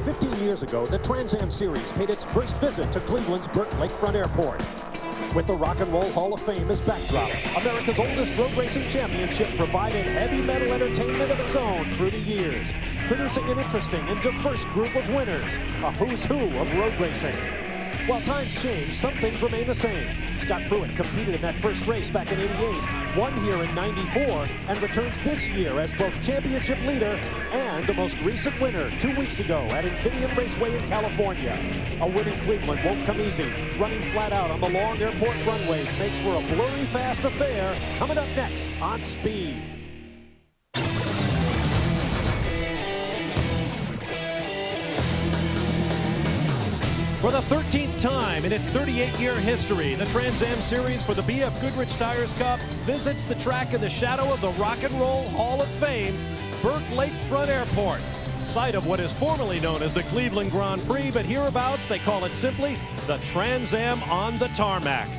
15 years ago, the Trans Am Series paid its first visit to Cleveland's Burke Lakefront Airport. With the Rock and Roll Hall of Fame as backdrop, America's oldest road racing championship provided heavy metal entertainment of its own through the years, producing an interesting and diverse group of winners, a who's who of road racing. While times change, some things remain the same. Scott Pruett competed in that first race back in '88, won here in '94, and returns this year as both championship leader and the most recent winner 2 weeks ago at Infineon Raceway in California. A win in Cleveland won't come easy. Running flat out on the long airport runways makes for a blurry fast affair. Coming up next on Speed. For the 13th time in its 38-year history, the Trans Am Series for the BF Goodrich Tires Cup visits the track in the shadow of the Rock and Roll Hall of Fame, Burke Lakefront Airport, site of what is formerly known as the Cleveland Grand Prix, but hereabouts they call it simply the Trans Am on the Tarmac.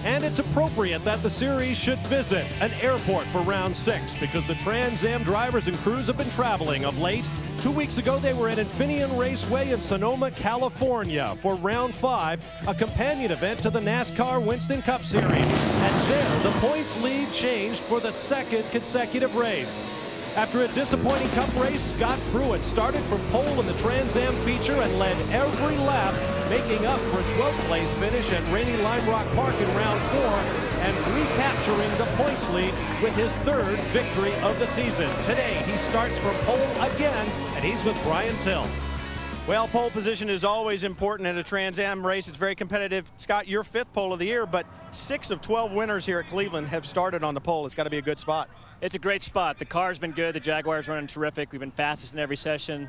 And it's appropriate that the series should visit an airport for round 6 because the Trans Am drivers and crews have been traveling of late. 2 weeks ago, they were at Infineon Raceway in Sonoma, California for round 5, a companion event to the NASCAR Winston Cup Series. And there, the points lead changed for the second consecutive race. After a disappointing Cup race, Scott Pruett started from pole in the Trans Am feature and led every lap, making up for a 12th place finish at rainy Lime Rock Park in round 4 and recapturing the points lead with his 3rd victory of the season. Today, he starts from pole again, and he's with Brian Till. Well, pole position is always important in a Trans Am race. It's very competitive. Scott, your 5th pole of the year, but 6 of 12 winners here at Cleveland have started on the pole. It's got to be a good spot. It's a great spot. The car's been good. The Jaguar's running terrific. We've been fastest in every session.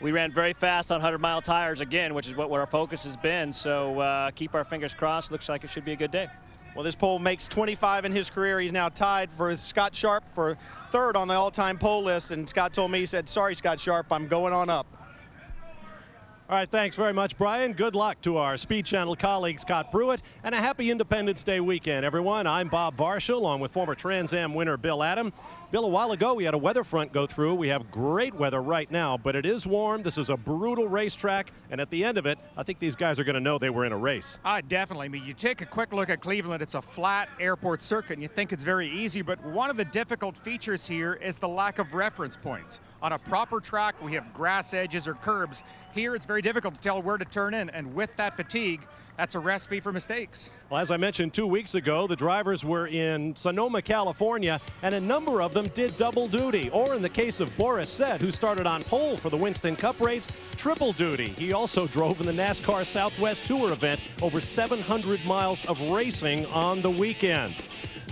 We ran very fast on 100-mile tires again, which is what our focus has been. So keep our fingers crossed. Looks like it should be a good day. Well, this pole makes 25 in his career. He's now tied for Scott Sharp for 3rd on the all-time pole list. And Scott told me, he said, sorry, Scott Sharp, I'm going on up. All right, thanks very much, Brian. Good luck to our Speed Channel colleague, Scott Pruett, and a happy Independence Day weekend, everyone. I'm Bob Varsha, along with former Trans Am winner Bill Adam. Bill, a while ago, we had a weather front go through. We have great weather right now, but it is warm. This is a brutal racetrack, and at the end of it, I think these guys are going to know they were in a race. Definitely. I mean, you take a quick look at Cleveland. It's a flat airport circuit, and you think it's very easy, but one of the difficult features here is the lack of reference points. On a proper track, we have grass edges or curbs. Here, it's very difficult to tell where to turn in, and with that fatigue, that's a recipe for mistakes. Well, as I mentioned 2 weeks ago, the drivers were in Sonoma, California, and a number of them did double duty. Or in the case of Boris Said, who started on pole for the Winston Cup race, triple duty. He also drove in the NASCAR Southwest Tour event, over 700 miles of racing on the weekend.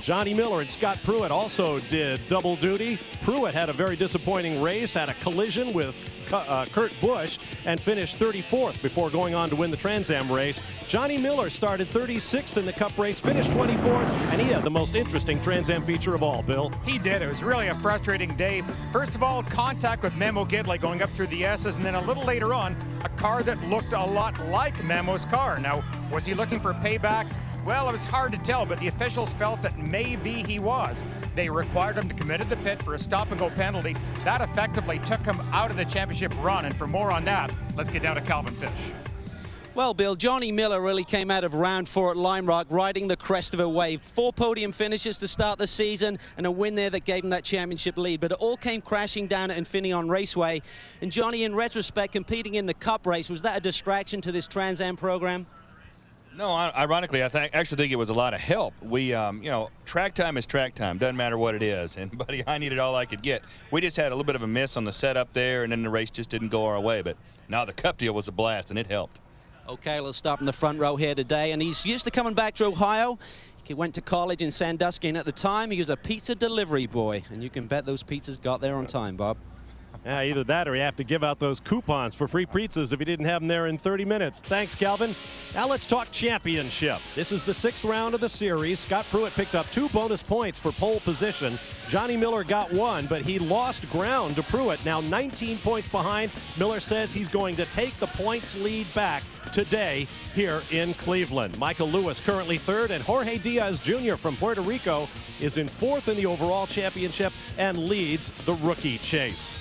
Johnny Miller and Scott Pruett also did double duty. Pruett had a very disappointing race, had a collision with Kurt Busch and finished 34th before going on to win the Trans Am race. Johnny Miller started 36th in the Cup race, finished 24th, and he had the most interesting Trans Am feature of all, Bill. He did. It was really a frustrating day. First of all, contact with Memo Gidley going up through the S's, and then a little later on, a car that looked a lot like Memo's car. Now, was he looking for payback? Well, it was hard to tell, but the officials felt that maybe he was. They required him to come into the pit for a stop-and-go penalty. That effectively took him out of the championship run, and for more on that, let's get down to Calvin Fish. Well, Bill, Johnny Miller really came out of round 4 at Lime Rock riding the crest of a wave. 4 podium finishes to start the season and a win there that gave him that championship lead. But it all came crashing down at Infineon Raceway. And Johnny, in retrospect, competing in the Cup race, was that a distraction to this Trans Am program? No, ironically, I actually think it was a lot of help. We, you know, track time is track time. Doesn't matter what it is. And, buddy, I needed all I could get. We just had a little bit of a miss on the setup there, and then the race just didn't go our way. But now the Cup deal was a blast, and it helped. Okay, let's start in the front row here today. And he's used to coming back to Ohio. He went to college in Sandusky, and at the time, he was a pizza delivery boy. And you can bet those pizzas got there on time, Bob. Yeah, either that or you have to give out those coupons for free pizzas if you didn't have them there in 30 minutes. Thanks, Calvin. Now let's talk championship. This is the 6th round of the series. Scott Pruett picked up 2 bonus points for pole position. Johnny Miller got 1, but he lost ground to Pruett. Now 19 points behind. Miller says he's going to take the points lead back today here in Cleveland. Michael Lewis currently 3rd, and Jorge Diaz Jr. from Puerto Rico is in 4th in the overall championship and leads the rookie chase.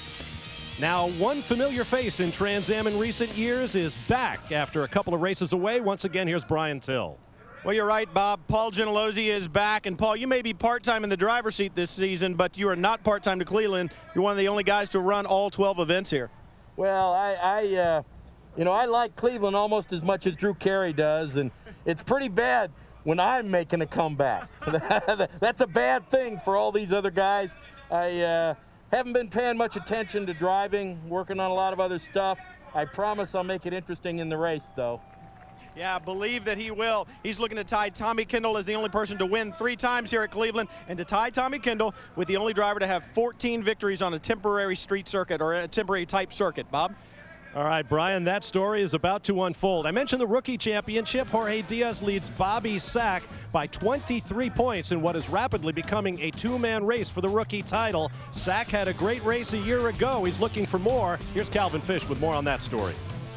Now, one familiar face in Trans Am in recent years is back after a couple of races away. Once again, here's Brian Till. Well, you're right, Bob. Paul Gentilozzi is back. And, Paul, you may be part-time in the driver's seat this season, but you are not part-time to Cleveland. You're one of the only guys to run all 12 events here. Well, I like Cleveland almost as much as Drew Carey does, and it's pretty bad when I'm making a comeback. That's a bad thing for all these other guys. I haven't been paying much attention to driving, working on a lot of other stuff. I promise I'll make it interesting in the race, though. Yeah, believe that he will. He's looking to tie Tommy Kendall as the only person to win 3 times here at Cleveland, and to tie Tommy Kendall with the only driver to have 14 victories on a temporary street circuit or a temporary type circuit. Bob? All right, Brian, that story is about to unfold. I mentioned the rookie championship. Jorge Diaz leads Bobby Sack by 23 points in what is rapidly becoming a 2-man race for the rookie title. Sack had a great race a year ago. He's looking for more. Here's Calvin Fish with more on that story.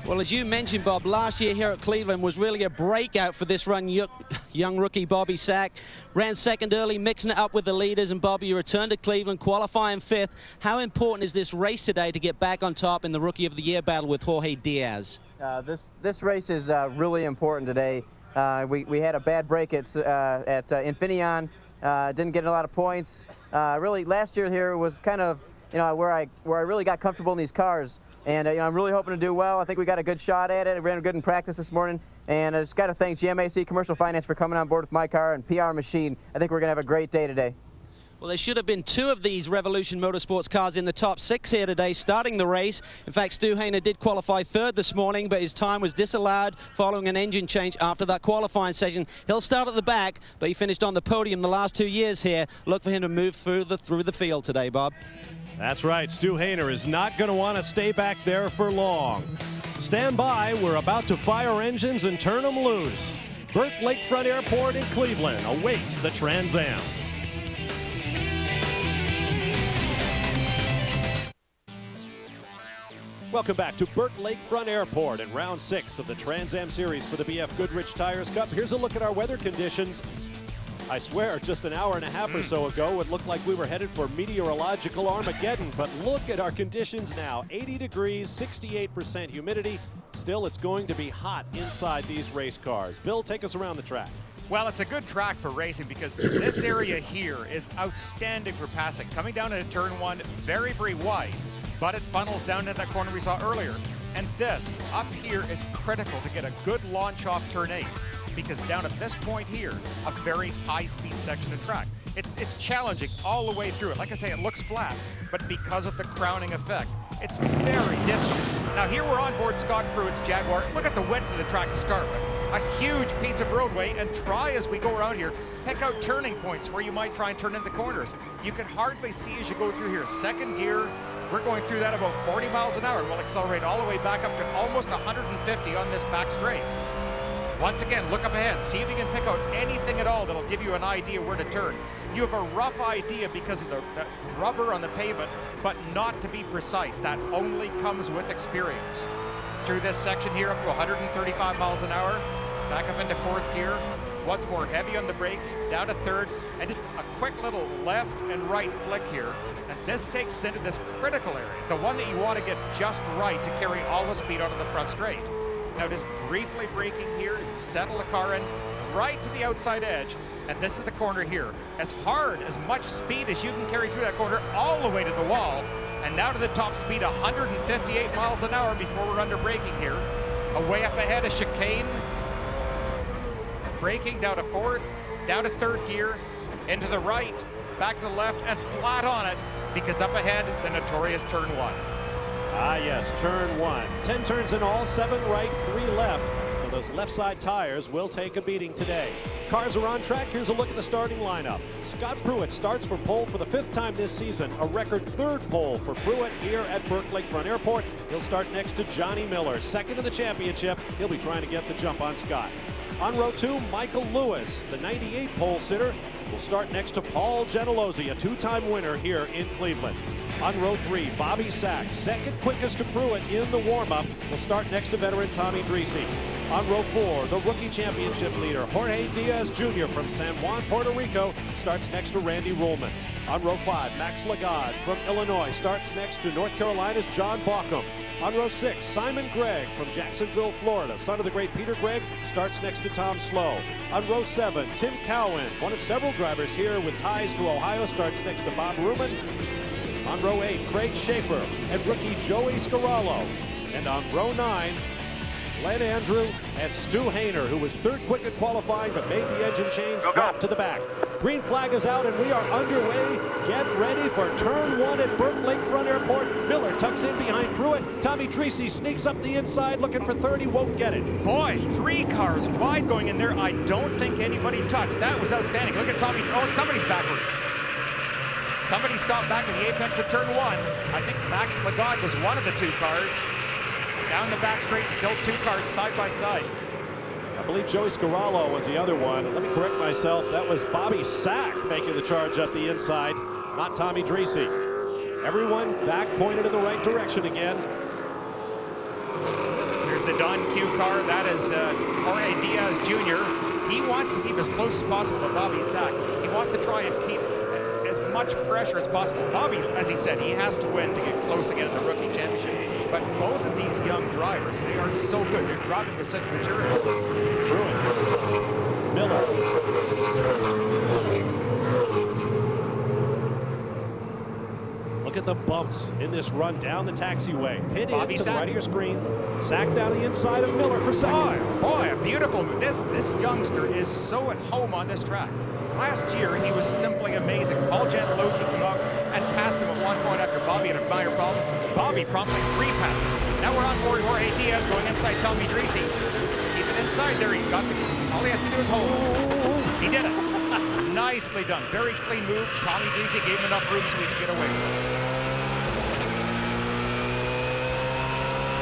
Well, as you mentioned, Bob, last year here at Cleveland was really a breakout for this young rookie Bobby Sack. Ran second early, mixing it up with the leaders, and Bobby, you returned to Cleveland, qualifying 5th. How important is this race today to get back on top in the Rookie of the Year battle with Jorge Diaz? This race is really important today. We had a bad break at Infineon, didn't get a lot of points. Really, last year here was kind of where I really got comfortable in these cars. And I'm really hoping to do well. I think we got a good shot at it. I ran good in practice this morning. And I just got to thank GMAC Commercial Finance for coming on board with my car and PR Machine. I think we're going to have a great day today. Well, there should have been 2 of these Revolution Motorsports cars in the top 6 here today, starting the race. In fact, Stu Hainer did qualify 3rd this morning, but his time was disallowed following an engine change after that qualifying session. He'll start at the back, but he finished on the podium the last 2 years here. Look for him to move further through the field today, Bob. That's right. Stu Hainer is not going to want to stay back there for long. Stand by. We're about to fire engines and turn them loose. Burt Lakefront Airport in Cleveland awaits the Trans Am. Welcome back to Burt Lakefront Airport in round 6 of the Trans Am Series for the BF Goodrich Tires Cup. Here's a look at our weather conditions. I swear, just an hour and a half or so ago, it looked like we were headed for meteorological Armageddon. But look at our conditions now. 80 degrees, 68% humidity. Still, it's going to be hot inside these race cars. Bill, take us around the track. Well, it's a good track for racing because this area here is outstanding for passing. Coming down into turn 1, very, very wide, but it funnels down into that corner we saw earlier. And this up here is critical to get a good launch off turn 8. Because down at this point here, a very high-speed section of track. It's challenging all the way through it. Like I say, it looks flat, but because of the crowning effect, it's very difficult. Now here we're on board Scott Pruitt's Jaguar. Look at the width of the track to start with. A huge piece of roadway, and try as we go around here, pick out turning points where you might try and turn into corners. You can hardly see as you go through here. Second gear, we're going through that about 40 miles an hour, and we'll accelerate all the way back up to almost 150 on this back straight. Once again, look up ahead. See if you can pick out anything at all that'll give you an idea where to turn. You have a rough idea because of the rubber on the pavement, but not to be precise. That only comes with experience. Through this section here up to 135 miles an hour, back up into 4th gear. Once more, heavy on the brakes, down to 3rd, and just a quick little left and right flick here. And this takes us into this critical area, the one that you want to get just right to carry all the speed onto the front straight. Now just briefly braking here, settle the car in right to the outside edge, and this is the corner here. As hard, as much speed as you can carry through that corner all the way to the wall, and now to the top speed, 158 miles an hour before we're under braking here. Away up ahead, a chicane. Braking down to 4th, down to 3rd gear, into the right, back to the left, and flat on it, because up ahead, the notorious turn 1. Ah, yes, turn 1. 10 turns in all, 7 right, 3 left. So those left side tires will take a beating today. Cars are on track. Here's a look at the starting lineup. Scott Pruitt starts for pole for the 5th time this season. A record 3rd pole for Pruitt here at Burt Lakefront Airport. He'll start next to Johnny Miller. 2nd in the championship. He'll be trying to get the jump on Scott. On row 2, Michael Lewis, the 98 pole sitter, will start next to Paul Gentilozzi, a 2-time winner here in Cleveland. On row 3, Bobby Sack, 2nd quickest to Pruitt in the warm-up, will start next to veteran Tommy Dreese. On row 4, the rookie championship leader, Jorge Diaz Jr. from San Juan, Puerto Rico, starts next to Randy Ruhlman. On row 5, Max Lagarde from Illinois starts next to North Carolina's John Bauckham. On row 6, Simon Gregg from Jacksonville, Florida, son of the great Peter Gregg, starts next to Tom Slow. On row 7, Tim Cowan, one of several drivers here with ties to Ohio, starts next to Bob Ruman. On row 8, Craig Schaefer and rookie Joey Scarallo. And on row 9, Len Andrew and Stu Hainer, who was third quick at qualifying but made the engine change, dropped to the back. Green flag is out and we are underway. Get ready for turn 1 at Burke Lakefront Airport. Miller tucks in behind Pruitt. Tommy Treacy sneaks up the inside looking for 30, won't get it. Boy, 3 cars wide going in there. I don't think anybody touched. That was outstanding. Look at Tommy. Oh, and somebody's backwards. Somebody stopped back at the apex of turn 1. I think Max Lagarde was one of the 2 cars. Down the back straight, still 2 cars side by side. I believe Joey Scarallo was the other one. Let me correct myself. That was Bobby Sack making the charge up the inside, not Tommy Treacy. Everyone back pointed in the right direction again. Here's the Don Q car. That is Jorge Diaz Jr. He wants to keep as close as possible to Bobby Sack. He wants to try and keep as much pressure as possible. Bobby, as he said, he has to win to get close again in the rookie championship. But both of these young drivers, they are so good. They're driving with such maturity. Miller. Look at the bumps in this run down the taxiway. Pit in to the right of your screen. Sack down the inside of Miller for second. Boy, a beautiful move. This youngster is so at home on this track. Last year, he was simply amazing. Paul Gentilozzi came out and passed him at one point after Bobby had a minor problem. Bobby promptly repassed him. Now we're on board Jorge Diaz going inside Tommy Treacy. Keep it inside there. He's got the, all he has to do is hold. He did it. Nicely done. Very clean move. Tommy Treacy gave him enough room so he could get away.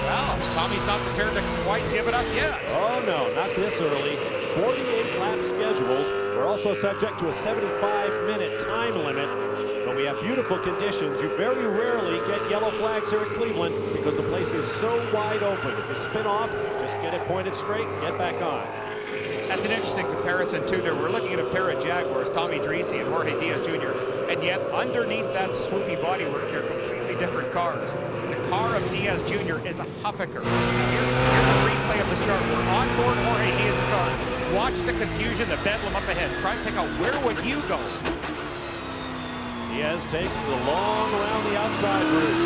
Well, Tommy's not prepared to quite give it up yet. Oh, no, not this early. 48 laps scheduled. We're also subject to a 75-minute time limit, but we have beautiful conditions. You very rarely get yellow flags here at Cleveland because the place is so wide open. If you spin off, just get it pointed straight, get back on. That's an interesting comparison, too. There we're looking at a pair of Jaguars, Tommy Treacy and Jorge Diaz Jr., and yet underneath that swoopy bodywork, they're completely different cars. The car of Diaz Jr. is a Huffaker. Here's a replay of the start. We're on board Jorge Diaz's car. Watch the confusion, the bedlam up ahead. Try and pick out where would you go. Diaz takes the long around the outside route.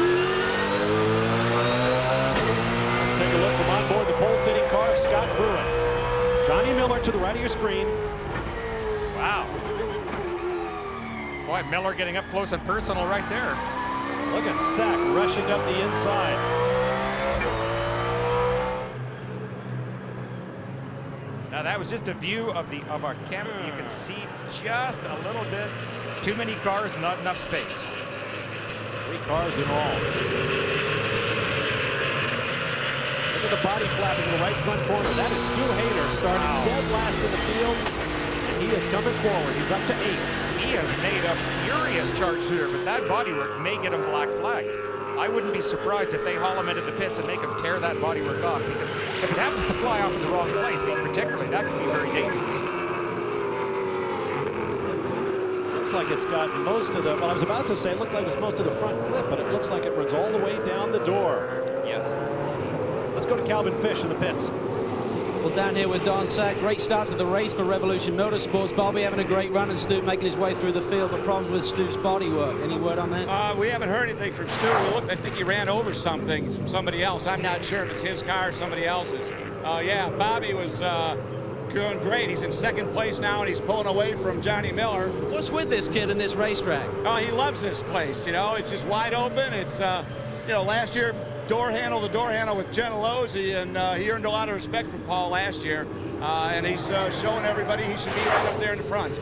Let's take a look from on board the pole-sitting car of Scott Pruitt. Johnny Miller to the right of your screen. Wow. Boy, Miller getting up close and personal right there. Look at Sack rushing up the inside. Now that was just a view of our camera. You can see just a little bit. Too many cars, not enough space. 3 cars in all. Look at the body flapping in the right front corner. That is Stu Hainer starting dead last in the field. And he is coming forward. He's up to 8th. He has made a furious charge here, but that bodywork may get him black flagged. I wouldn't be surprised if they haul him into the pits and make him tear that bodywork off, because if it happens to fly off in the wrong place, particularly, that could be very dangerous. Looks like it's got most of the, well, I was about to say it looked like it was most of the front clip, but it looks like it runs all the way down the door. Yes. Let's go to Calvin Fish in the pits. Well, down here with Don Sack, great start to the race for Revolution Motorsports. Bobby having a great run and Stu making his way through the field, but problems with Stu's bodywork. Any word on that? We haven't heard anything from Stu. I think he ran over something from somebody else. I'm not sure if it's his car or somebody else's. Yeah, Bobby was doing great. He's in 2nd place now, and he's pulling away from Johnny Miller. What's with this kid in this racetrack? Oh, he loves this place. You know, it's just wide open. It's, you know, last year, door handle to door handle with Gentilozzi, and he earned a lot of respect from Paul last year, and he's showing everybody he should be right up there in the front.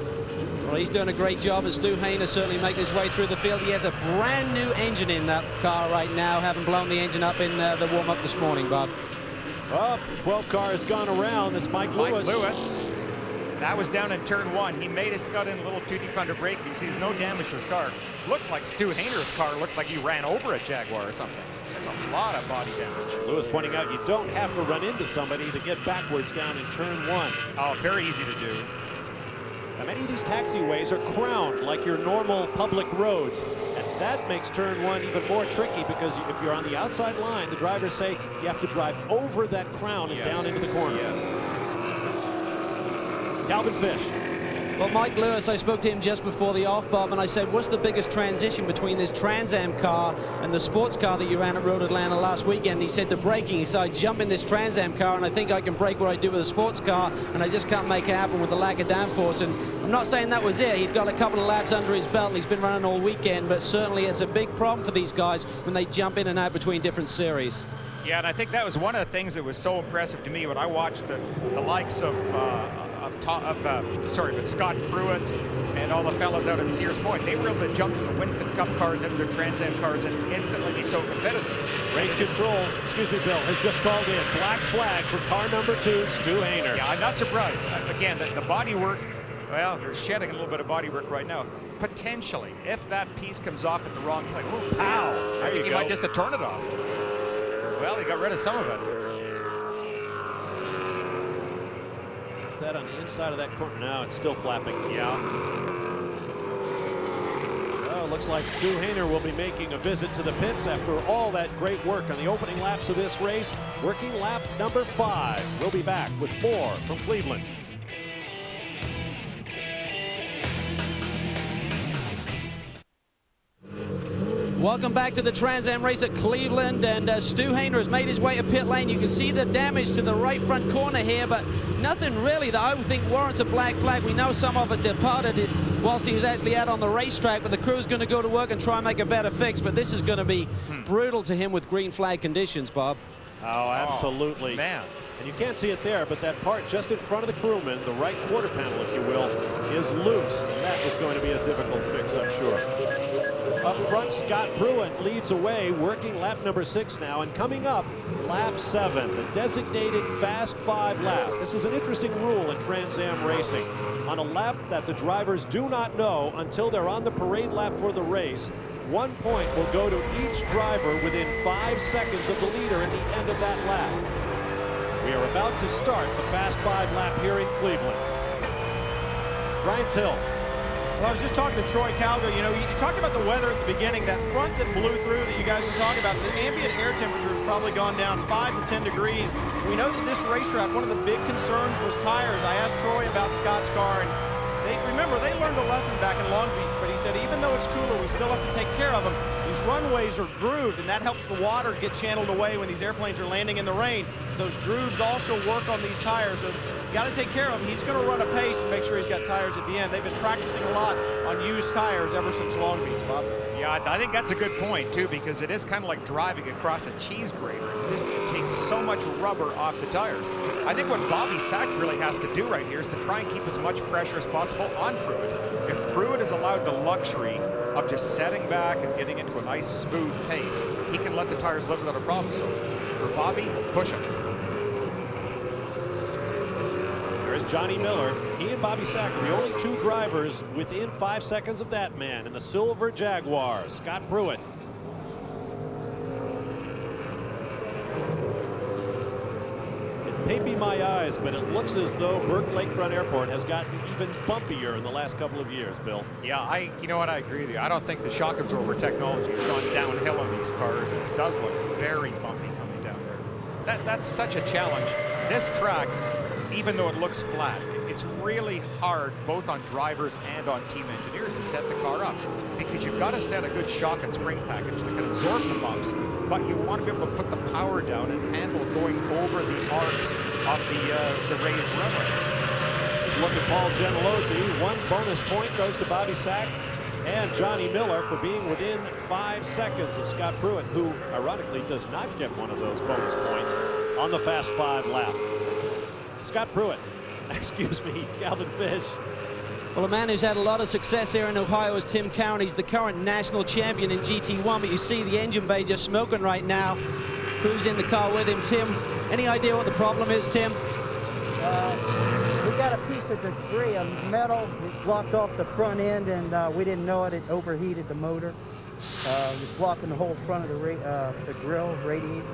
Well, he's doing a great job, and Stu Hainer certainly making his way through the field. He has a brand new engine in that car right now, having blown the engine up in the warm-up this morning, Bob. Well, 12 cars gone around. It's Mike Lewis. Mike Lewis. That was down in turn 1. He made us got in a little too deep under brake. He sees no damage to his car. Looks like Stu Hainer's car looks like he ran over a Jaguar or something. There's a lot of body damage. Lewis pointing out you don't have to run into somebody to get backwards down in turn 1. Oh, very easy to do. Now, many of these taxiways are crowned like your normal public roads. And that makes turn one even more tricky because if you're on the outside line, the drivers say you have to drive over that crown and down into the corner. Yes. Calvin Fish. Well, Mike Lewis, I spoke to him just before the off, Bob, and I said, what's the biggest transition between this Trans Am car and the sports car that you ran at Road Atlanta last weekend? He said the braking. He said, I jump in this Trans Am car and I think I can brake what I do with a sports car, and I just can't make it happen with the lack of downforce. And I'm not saying that was it. He'd got a couple of laps under his belt and he's been running all weekend, but certainly it's a big problem for these guys when they jump in and out between different series. Yeah, and I think that was one of the things that was so impressive to me when I watched the likes of Scott Pruitt and all the fellas out at Sears Point. They were able to jump from the Winston Cup cars into their Trans Am cars and instantly be so competitive. Race control, excuse me, Bill, has just called in. Black flag for car number 2, Stu Hainer. Yeah, I'm not surprised. Again, the body work, well, they're shedding a little bit of body work right now. Potentially, if that piece comes off at the wrong place, oh, pow! I think he might just have turned it off. Well, he got rid of some of it. That on the inside of that corner. Now it's still flapping. Yeah. So it looks like Stu Hainer will be making a visit to the pits after all that great work on the opening laps of this race. Working lap number 5. We'll be back with more from Cleveland. Welcome back to the Trans Am race at Cleveland, and Stu Hainer has made his way to pit lane. You can see the damage to the right front corner here, but nothing really that I would think warrants a black flag. We know some of it departed whilst he was actually out on the racetrack, but the crew's going to go to work and try and make a better fix, but this is going to be brutal to him with green flag conditions, Bob. Oh, absolutely. Oh, man. And you can't see it there, but that part just in front of the crewman, the right quarter panel, if you will, is loose. And that is going to be a difficult fix, I'm sure. Up front, Scott Pruitt leads away, working lap number 6 now, and coming up, lap 7, the designated Fast 5 lap. This is an interesting rule in Trans Am racing. On a lap that the drivers do not know until they're on the parade lap for the race, 1 point will go to each driver within 5 seconds of the leader at the end of that lap. We are about to start the Fast 5 lap here in Cleveland. Brian Till. Well, I was just talking to Troy Calgo. You know, you talked about the weather at the beginning, that front that blew through that you guys were talking about. The ambient air temperature has probably gone down 5 to 10 degrees. We know that this racetrack, one of the big concerns was tires. I asked Troy about Scott's car, and remember, they learned a lesson back in Long Beach, but he said even though it's cooler, we still have to take care of them. These runways are grooved, and that helps the water get channeled away when these airplanes are landing in the rain. Those grooves also work on these tires, so you got to take care of him. He's going to run a pace and make sure he's got tires at the end. They've been practicing a lot on used tires ever since Long Beach, Bob. Yeah, I think that's a good point, too, because it is kind of like driving across a cheese grater. It just takes so much rubber off the tires. I think what Bobby Sack really has to do right here is to try and keep as much pressure as possible on Pruitt. If Pruitt is allowed the luxury of just setting back and getting into a nice, smooth pace, he can let the tires live without a problem. So for Bobby, push him. There's Johnny Miller. He and Bobby Sack are the only 2 drivers within 5 seconds of that man in the silver Jaguar, Scott Pruitt. It may be my eyes, but it looks as though Burke Lakefront Airport has gotten even bumpier in the last couple of years, Bill. Yeah, you know what, I agree with you. I don't think the shock absorber technology has gone downhill on these cars, and it does look very bumpy coming down there. That's such a challenge. This track, even though it looks flat, it's really hard both on drivers and on team engineers to set the car up, because you've got to set a good shock and spring package that can absorb the bumps, but you want to be able to put the power down and handle going over the arcs of the raised runways. Let's look at Paul Gentilozzi. 1 bonus point goes to Bobby Sack and Johnny Miller for being within 5 seconds of Scott Pruitt, who ironically does not get one of those bonus points on the Fast 5 lap. Scott Pruitt, excuse me, Calvin Fish. Well, a man who's had a lot of success here in Ohio is Tim Cowan. He's the current national champion in GT1, but you see the engine bay just smoking right now. Who's in the car with him? Tim, any idea what the problem is, Tim? We got a piece of debris, a metal. It blocked off the front end, and we didn't know it. It overheated the motor. It was blocking the whole front of the grill radiator.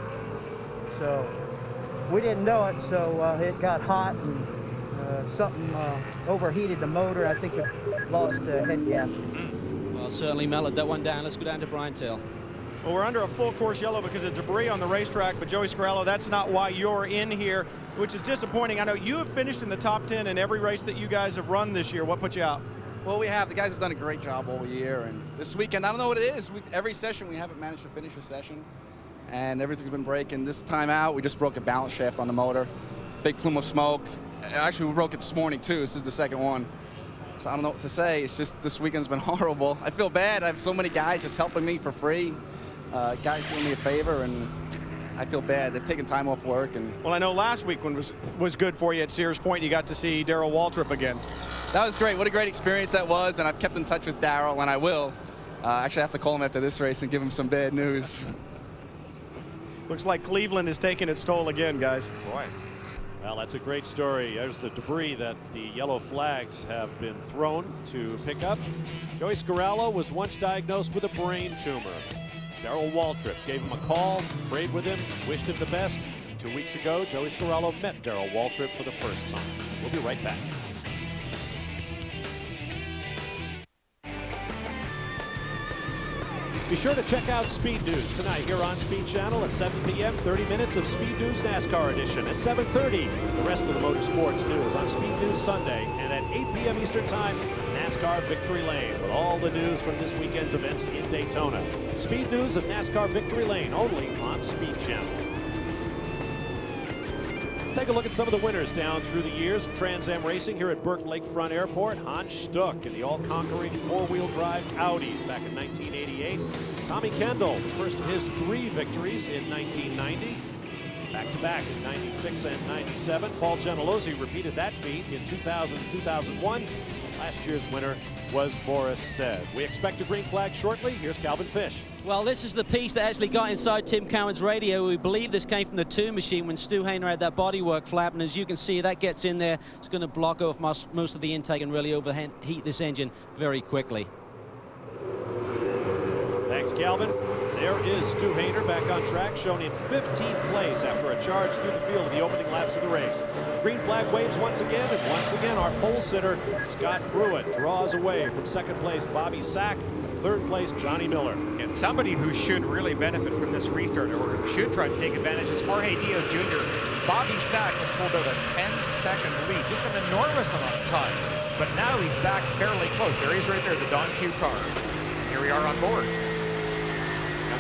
So we didn't know it, so it got hot, and something overheated the motor. I think it lost head gasket. Well, certainly melted that one down. Let's go down to Brian Till. Well, we're under a full course yellow because of debris on the racetrack, but Joey Scarallo, that's not why you're in here, which is disappointing. I know you have finished in the top 10 in every race that you guys have run this year. What put you out? Well, we have. The guys have done a great job all year, and this weekend, I don't know what it is. Every session, we haven't managed to finish a session, and everything's been breaking. This time out, we just broke a balance shaft on the motor. Big plume of smoke. Actually, we broke it this morning, too. This is the second one. So I don't know what to say. It's just this weekend's been horrible. I feel bad. I have so many guys just helping me for free. Guys doing me a favor, and I feel bad. They've taken time off work. And well, I know last week was good for you at Sears Point. You got to see Darrell Waltrip again. That was great. What a great experience that was, and I've kept in touch with Darrell, and I will. Actually, I have to call him after this race and give him some bad news. Looks like Cleveland is taking its toll again, guys. Boy. Well, that's a great story. There's the debris that the yellow flags have been thrown to pick up. Joey Scarallo was once diagnosed with a brain tumor. Darrell Waltrip gave him a call, prayed with him, wished him the best. 2 weeks ago, Joey Scarallo met Darrell Waltrip for the first time. We'll be right back. Be sure to check out Speed News tonight here on Speed Channel at 7 p.m. 30 minutes of Speed News NASCAR edition. At 7:30, the rest of the motorsports news on Speed News Sunday. And at 8 p.m. Eastern Time, NASCAR Victory Lane with all the news from this weekend's events in Daytona. Speed News of NASCAR Victory Lane only on Speed Channel. Take a look at some of the winners down through the years of Trans Am racing here at Burke Lakefront Airport. Hans Stuck in the all-conquering four-wheel drive Audis back in 1988. Tommy Kendall, the first of his 3 victories in 1990. Back-to-back in 96 and 97. Paul Gentilozzi repeated that feat in 2000 and 2001. Last year's winner was Boris Said. We expect a green flag shortly. Here's Calvin Fish. Well, this is the piece that actually got inside Tim Cowan's radio. We believe this came from the 2 machine when Stu Hainer had that bodywork flap, and as you can see, that gets in there. It's going to block off most of the intake and really overheat this engine very quickly. Thanks, Calvin. There is Stu Hainer back on track, shown in 15th place after a charge through the field in the opening laps of the race. Green flag waves once again, and once again our pole sitter, Scott Pruitt, draws away from 2nd place Bobby Sack, 3rd place Johnny Miller. And somebody who should really benefit from this restart, or who should try to take advantage, is Jorge Diaz Jr. Bobby Sack has pulled out a 10-second lead, just an enormous amount of time. But now he's back fairly close. There he is right there, the Don Q car. Here we are on board.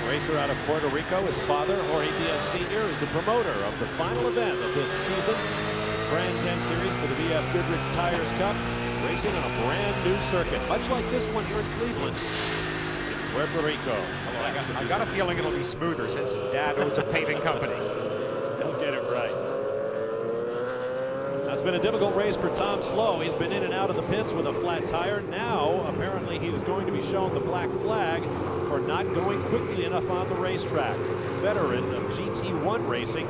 Racer out of Puerto Rico. His father, Jorge Diaz Sr., is the promoter of the final event of this season, the Trans Am Series for the BF Goodrich Tires Cup, racing on a brand new circuit, much like this one here in Cleveland, in Puerto Rico. I got a feeling it'll be smoother since his dad owns a paving company. He'll get it right. It's been a difficult race for Tom Slow. He's been in and out of the pits with a flat tire. Now, apparently, he is going to be shown the black flag for not going quickly enough on the racetrack. Veteran of GT1 racing,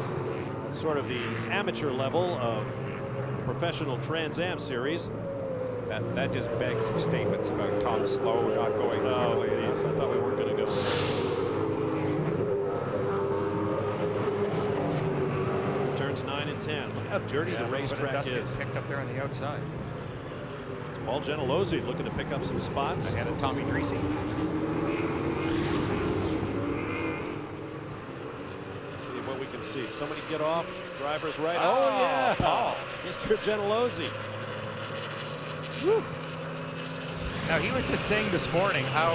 sort of the amateur level of the professional Trans Am series. That just begs some statements about Tom Slow not going quickly. I thought we weren't going to go. Turns 9 and 10. Look how dirty the racetrack is. Picked up there on the outside. It's Paul Gentilozzi looking to pick up some spots. Ahead of Tommy Dreese. Let's see what we can see. Somebody get off. Driver's right. Oh yeah, Paul. Mr. Gentilozzi. Woo. Now, he was just saying this morning how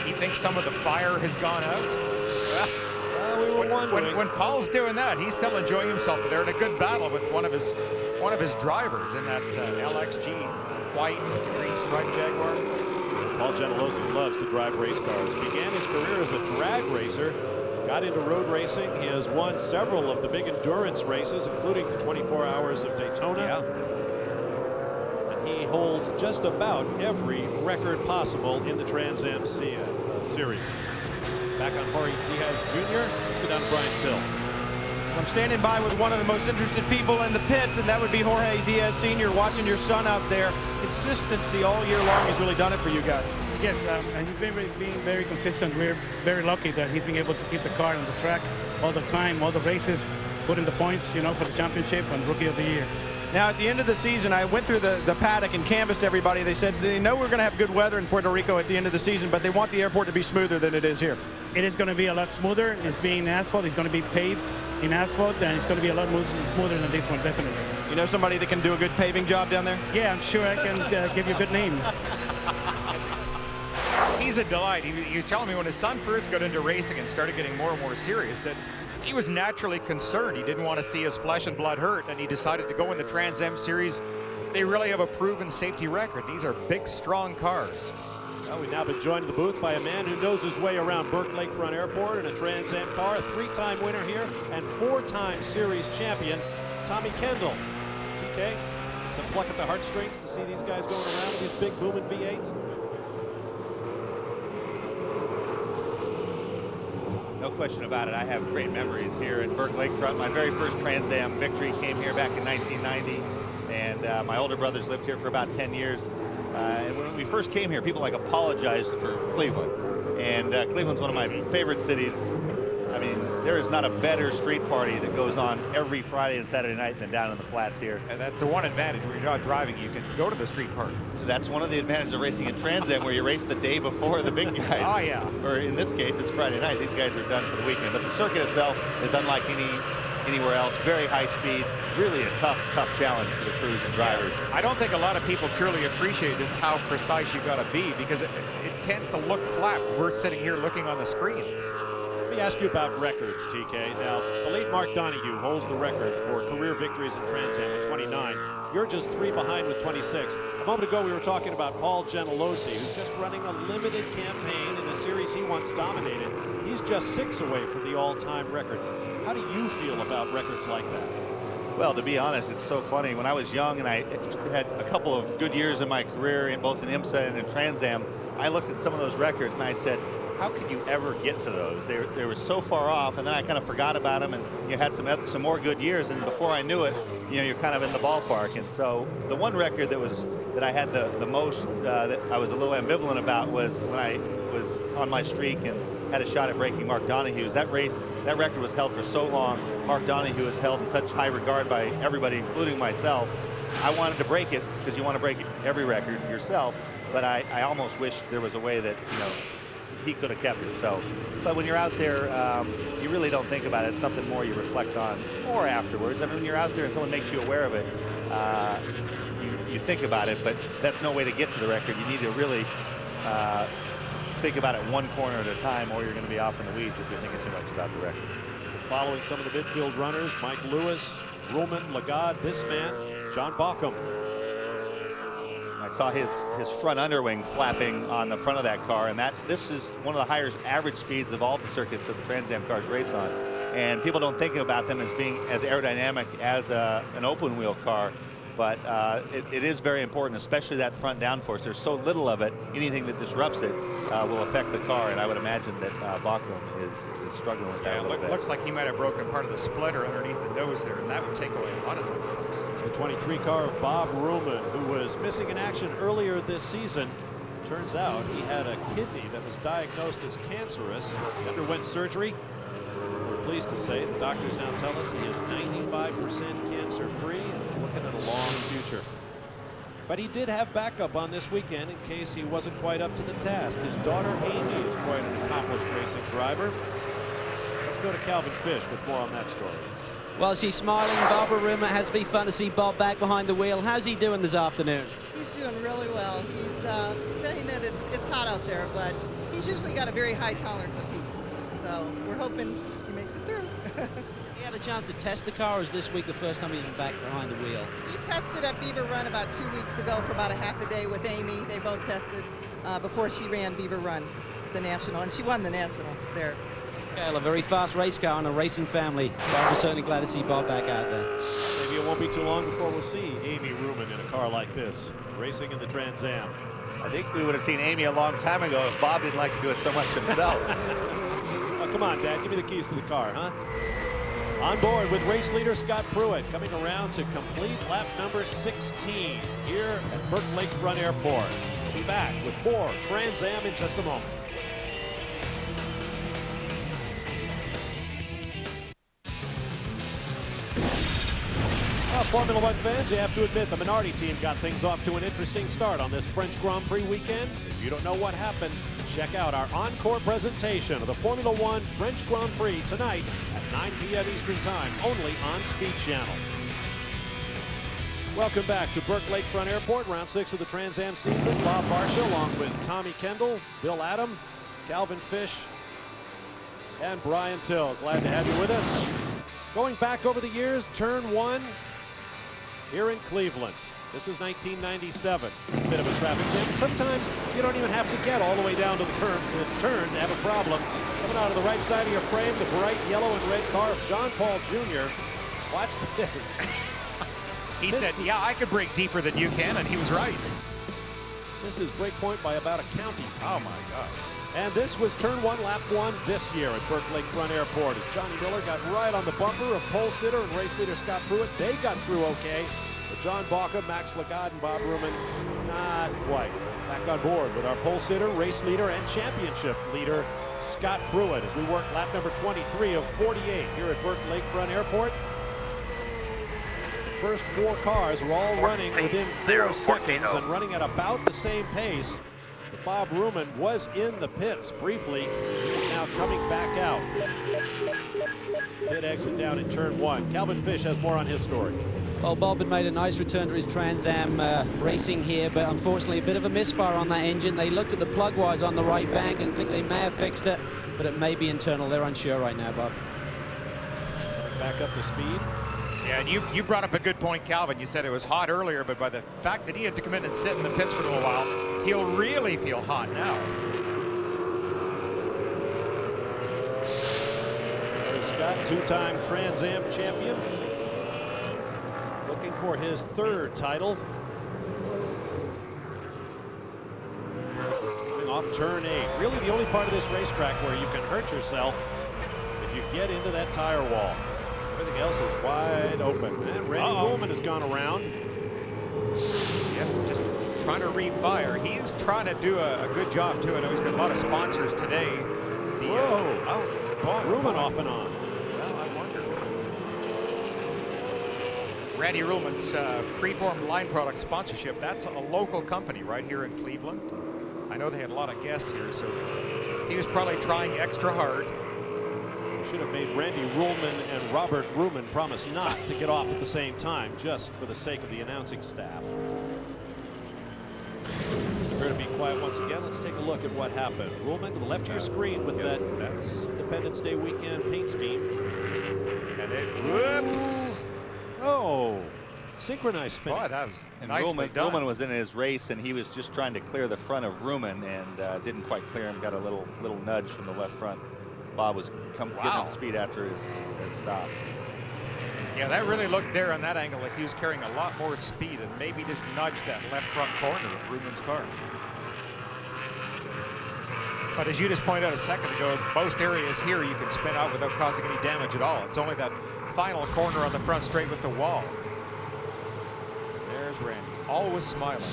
he thinks some of the fire has gone out. We were wondering. When Paul's doing that, he's still enjoying himself. They're in a good battle with one of his drivers in that LXG white green striped Jaguar. Paul Gentilozzi loves to drive race cars. Began his career as a drag racer. Got into road racing. He has won several of the big endurance races, including the 24 Hours of Daytona. Yeah. He holds just about every record possible in the Trans Am series. Back on Jorge Diaz Jr. Let's go down to Brian Till. I'm standing by with one of the most interested people in the pits, and that would be Jorge Diaz Sr. Watching your son out there. Consistency all year long has really done it for you guys. Yes, he's been being very consistent. We're very lucky that he's been able to keep the car on the track all the time, all the races, putting the points, you know, for the championship and Rookie of the Year. Now, at the end of the season, I went through the paddock and canvassed everybody. They said they know we're going to have good weather in Puerto Rico at the end of the season, but they want the airport to be smoother than it is here. It is going to be a lot smoother. It's being asphalt. It's going to be paved in asphalt, and it's going to be a lot smoother than this one, definitely. You know somebody that can do a good paving job down there? Yeah, I'm sure I can give you a good name. He's a delight. He was telling me when his son first got into racing and started getting more and more serious that he was naturally concerned. He didn't want to see his flesh and blood hurt, and he decided to go in the Trans Am Series. They really have a proven safety record. These are big, strong cars. Well, we've now been joined in the booth by a man who knows his way around Burke Lakefront Airport in a Trans Am car, a 3-time winner here and 4-time series champion, Tommy Kendall. TK, some pluck at the heartstrings to see these guys going around with these big booming V8s. No question about it. I have great memories here at Burke Lakefront. My very first Trans Am victory came here back in 1990, and my older brothers lived here for about 10 years. And when we first came here, people apologized for Cleveland. And Cleveland's one of my favorite cities. I mean, there is not a better street party that goes on every Friday and Saturday night than down in the flats here. And that's the one advantage when you're not driving. You can go to the street party. That's one of the advantages of racing in Trans Am, where you race the day before the big guys. Oh, yeah. Or in this case, it's Friday night. These guys are done for the weekend. But the circuit itself is unlike anywhere else. Very high speed. Really a tough challenge for the crews and drivers. I don't think a lot of people truly appreciate just how precise you got to be, because it tends to look flat. We're sitting here looking on the screen. Let me ask you about records, TK. Now, the late Mark Donohue holds the record for career victories in Trans Am with 29. You're just 3 behind with 26. A moment ago, we were talking about Paul Gentilozzi, who's just running a limited campaign in a series he once dominated. He's just 6 away from the all-time record. How do you feel about records like that? Well, to be honest, it's so funny. When I was young and I had a couple of good years in my career, in both in IMSA and in Trans Am, I looked at some of those records and I said, how could you ever get to those? They were so far off, and then I kind of forgot about them, and you had some more good years, and before I knew it, you're kind of in the ballpark. And so the one record that I had the most that I was a little ambivalent about was when I was on my streak and had a shot at breaking Mark Donohue's. That record was held for so long. Mark Donohue is held in such high regard by everybody, including myself. I wanted to break it because you want to break every record yourself, but I almost wish there was a way that he could have kept it. So, but when you're out there, you really don't think about it. It's something more you reflect on more afterwards. I mean, when you're out there and someone makes you aware of it, you think about it, but that's no way to get to the record. You need to really think about it one corner at a time, or you're going to be off in the weeds if you're thinking too much about the records. Following some of the midfield runners, Mike Lewis, Ruhlman, Lagarde, this man, John Bauckham. I saw his front underwing flapping on the front of that car, and this is one of the higher average speeds of all the circuits that the Trans Am cars race on. And people don't think about them as being as aerodynamic as an open wheel car, but it is very important, especially that front downforce. There's so little of it, anything that disrupts it will affect the car, and I would imagine that Bauckham is struggling with that a little bit. Looks like he might have broken part of the splitter underneath the nose there, and that would take away a lot of downforce. It's the 23 car of Bob Ruhlman, who was missing in action earlier this season. Turns out he had a kidney that was diagnosed as cancerous. He underwent surgery. We're pleased to say the doctors now tell us he is 95% cancer-free and looking at a long future. But he did have backup on this weekend in case he wasn't quite up to the task. His daughter Amy is quite an accomplished racing driver. Let's go to Calvin Fish with more on that story. Well, she's smiling. Barbara Ruhlman. Has to be fun to see Bob back behind the wheel. How's he doing this afternoon? He's doing really well. He's saying that it's hot out there, but he's usually got a very high tolerance of heat. So we're hoping he makes it through. Has he had a chance to test the car, or is this week the first time he's been back behind the wheel? He tested at Beaver Run about 2 weeks ago for about a half a day with Amy. They both tested before she ran Beaver Run, the national, and she won the national there. A very fast race car and a racing family. But we're certainly glad to see Bob back out there. Maybe it won't be too long before we'll see Amy Ruhlman in a car like this, racing in the Trans Am. I think we would have seen Amy a long time ago if Bob didn't like to do it so much himself. Oh, come on, Dad, give me the keys to the car, huh? On board with race leader Scott Pruitt, coming around to complete lap number 16 here at Burke Lakefront Airport. We'll be back with more Trans Am in just a moment. Formula One fans, you have to admit the Minardi team got things off to an interesting start on this French Grand Prix weekend. If you don't know what happened, check out our encore presentation of the Formula One French Grand Prix tonight at 9 p.m. Eastern Time, only on Speed Channel. Welcome back to Burke Lakefront Airport, round 6 of the Trans Am season. Bob Varsha along with Tommy Kendall, Bill Adam, Calvin Fish, and Brian Till. Glad to have you with us. Going back over the years, turn 1 here in Cleveland. This was 1997. A bit of a traffic jam. Sometimes you don't even have to get all the way down to the turn to have a problem. Coming out of the right side of your frame, the bright yellow and red car of John Paul Jr. Watch this. He said, yeah, I could brake deeper than you can, and he was right. Missed his brake point by about a county. Oh, my God. And this was turn 1, lap 1 this year at Burke Lakefront Airport. As Johnny Miller got right on the bumper of pole sitter and race leader Scott Pruitt. They got through okay. But John Baca, Max Lagat, and Bob Ruman, not quite. Back on board with our pole sitter, race leader, and championship leader, Scott Pruitt, as we work lap number 23 of 48 here at Burke Lakefront Airport. The first 4 cars are all running within 4 seconds and running at about the same pace. Bob Ruman was in the pits briefly. He's now coming back out. Pit exit down in turn 1. Calvin Fish has more on his story. Well, Bob had made a nice return to his Trans Am racing here, but unfortunately a bit of a misfire on that engine. They looked at the plug wires on the right bank and think they may have fixed it, but it may be internal. They're unsure right now, Bob. Back up to speed. Yeah, and you brought up a good point, Calvin. You said it was hot earlier, but by the fact that he had to come in and sit in the pits for a little while, he'll really feel hot now. There's Scott, 2-time Trans Am champion. Looking for his 3rd title. Coming off turn 8. Really the only part of this racetrack where you can hurt yourself if you get into that tire wall. Everything else is wide open. And Randy Ruhlman has gone around. Yeah, just trying to refire. He's trying to do a good job, too. I know he's got a lot of sponsors today. Ruhlman off and on. Well, I wonder. Randy Ruhlman's Preform Line Product sponsorship, that's a local company right here in Cleveland. I know they had a lot of guests here, so he was probably trying extra hard. Should have made Randy Ruhlman and Robert Ruhlman promise not to get off at the same time, just for the sake of the announcing staff. Doesn't appear to be quiet once again. Let's take a look at what happened. Ruhlman to the left of your screen with that's Independence Day weekend paint scheme. And it, whoops! Oh, synchronized spin. Boy, that was and nicely done. Ruhlman was in his race, and he was just trying to clear the front of Ruhlman and didn't quite clear him. Got a little nudge from the left front. Bob was getting up speed after his stop. Yeah, that really looked there on that angle like he was carrying a lot more speed and maybe just nudged that left front corner of Ruhlman's car. But as you just pointed out a second ago, most areas here you can spin out without causing any damage at all. It's only that final corner on the front straight with the wall. There's Randy, always smiling.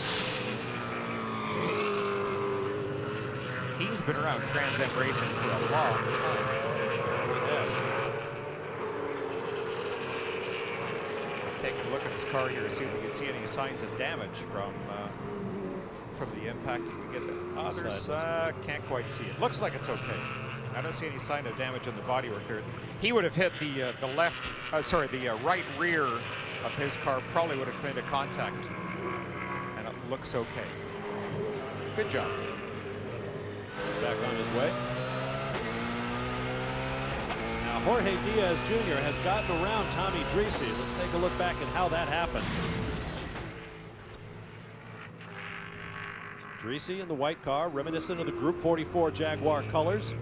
He's been around Trans Am racing for a long time. Taking a look at his car here to see if we can see any signs of damage from the impact. You can get the others. Can't quite see it. Looks like it's okay. I don't see any sign of damage on the bodywork there. He would have hit the right rear of his car. Probably would have cleaned a contact, and it looks okay. Good job. Back on his way. Now Jorge Diaz Jr. has gotten around Tommy Dreese. Let's take a look back at how that happened. Dreese in the white car, reminiscent of the Group 44 Jaguar colors.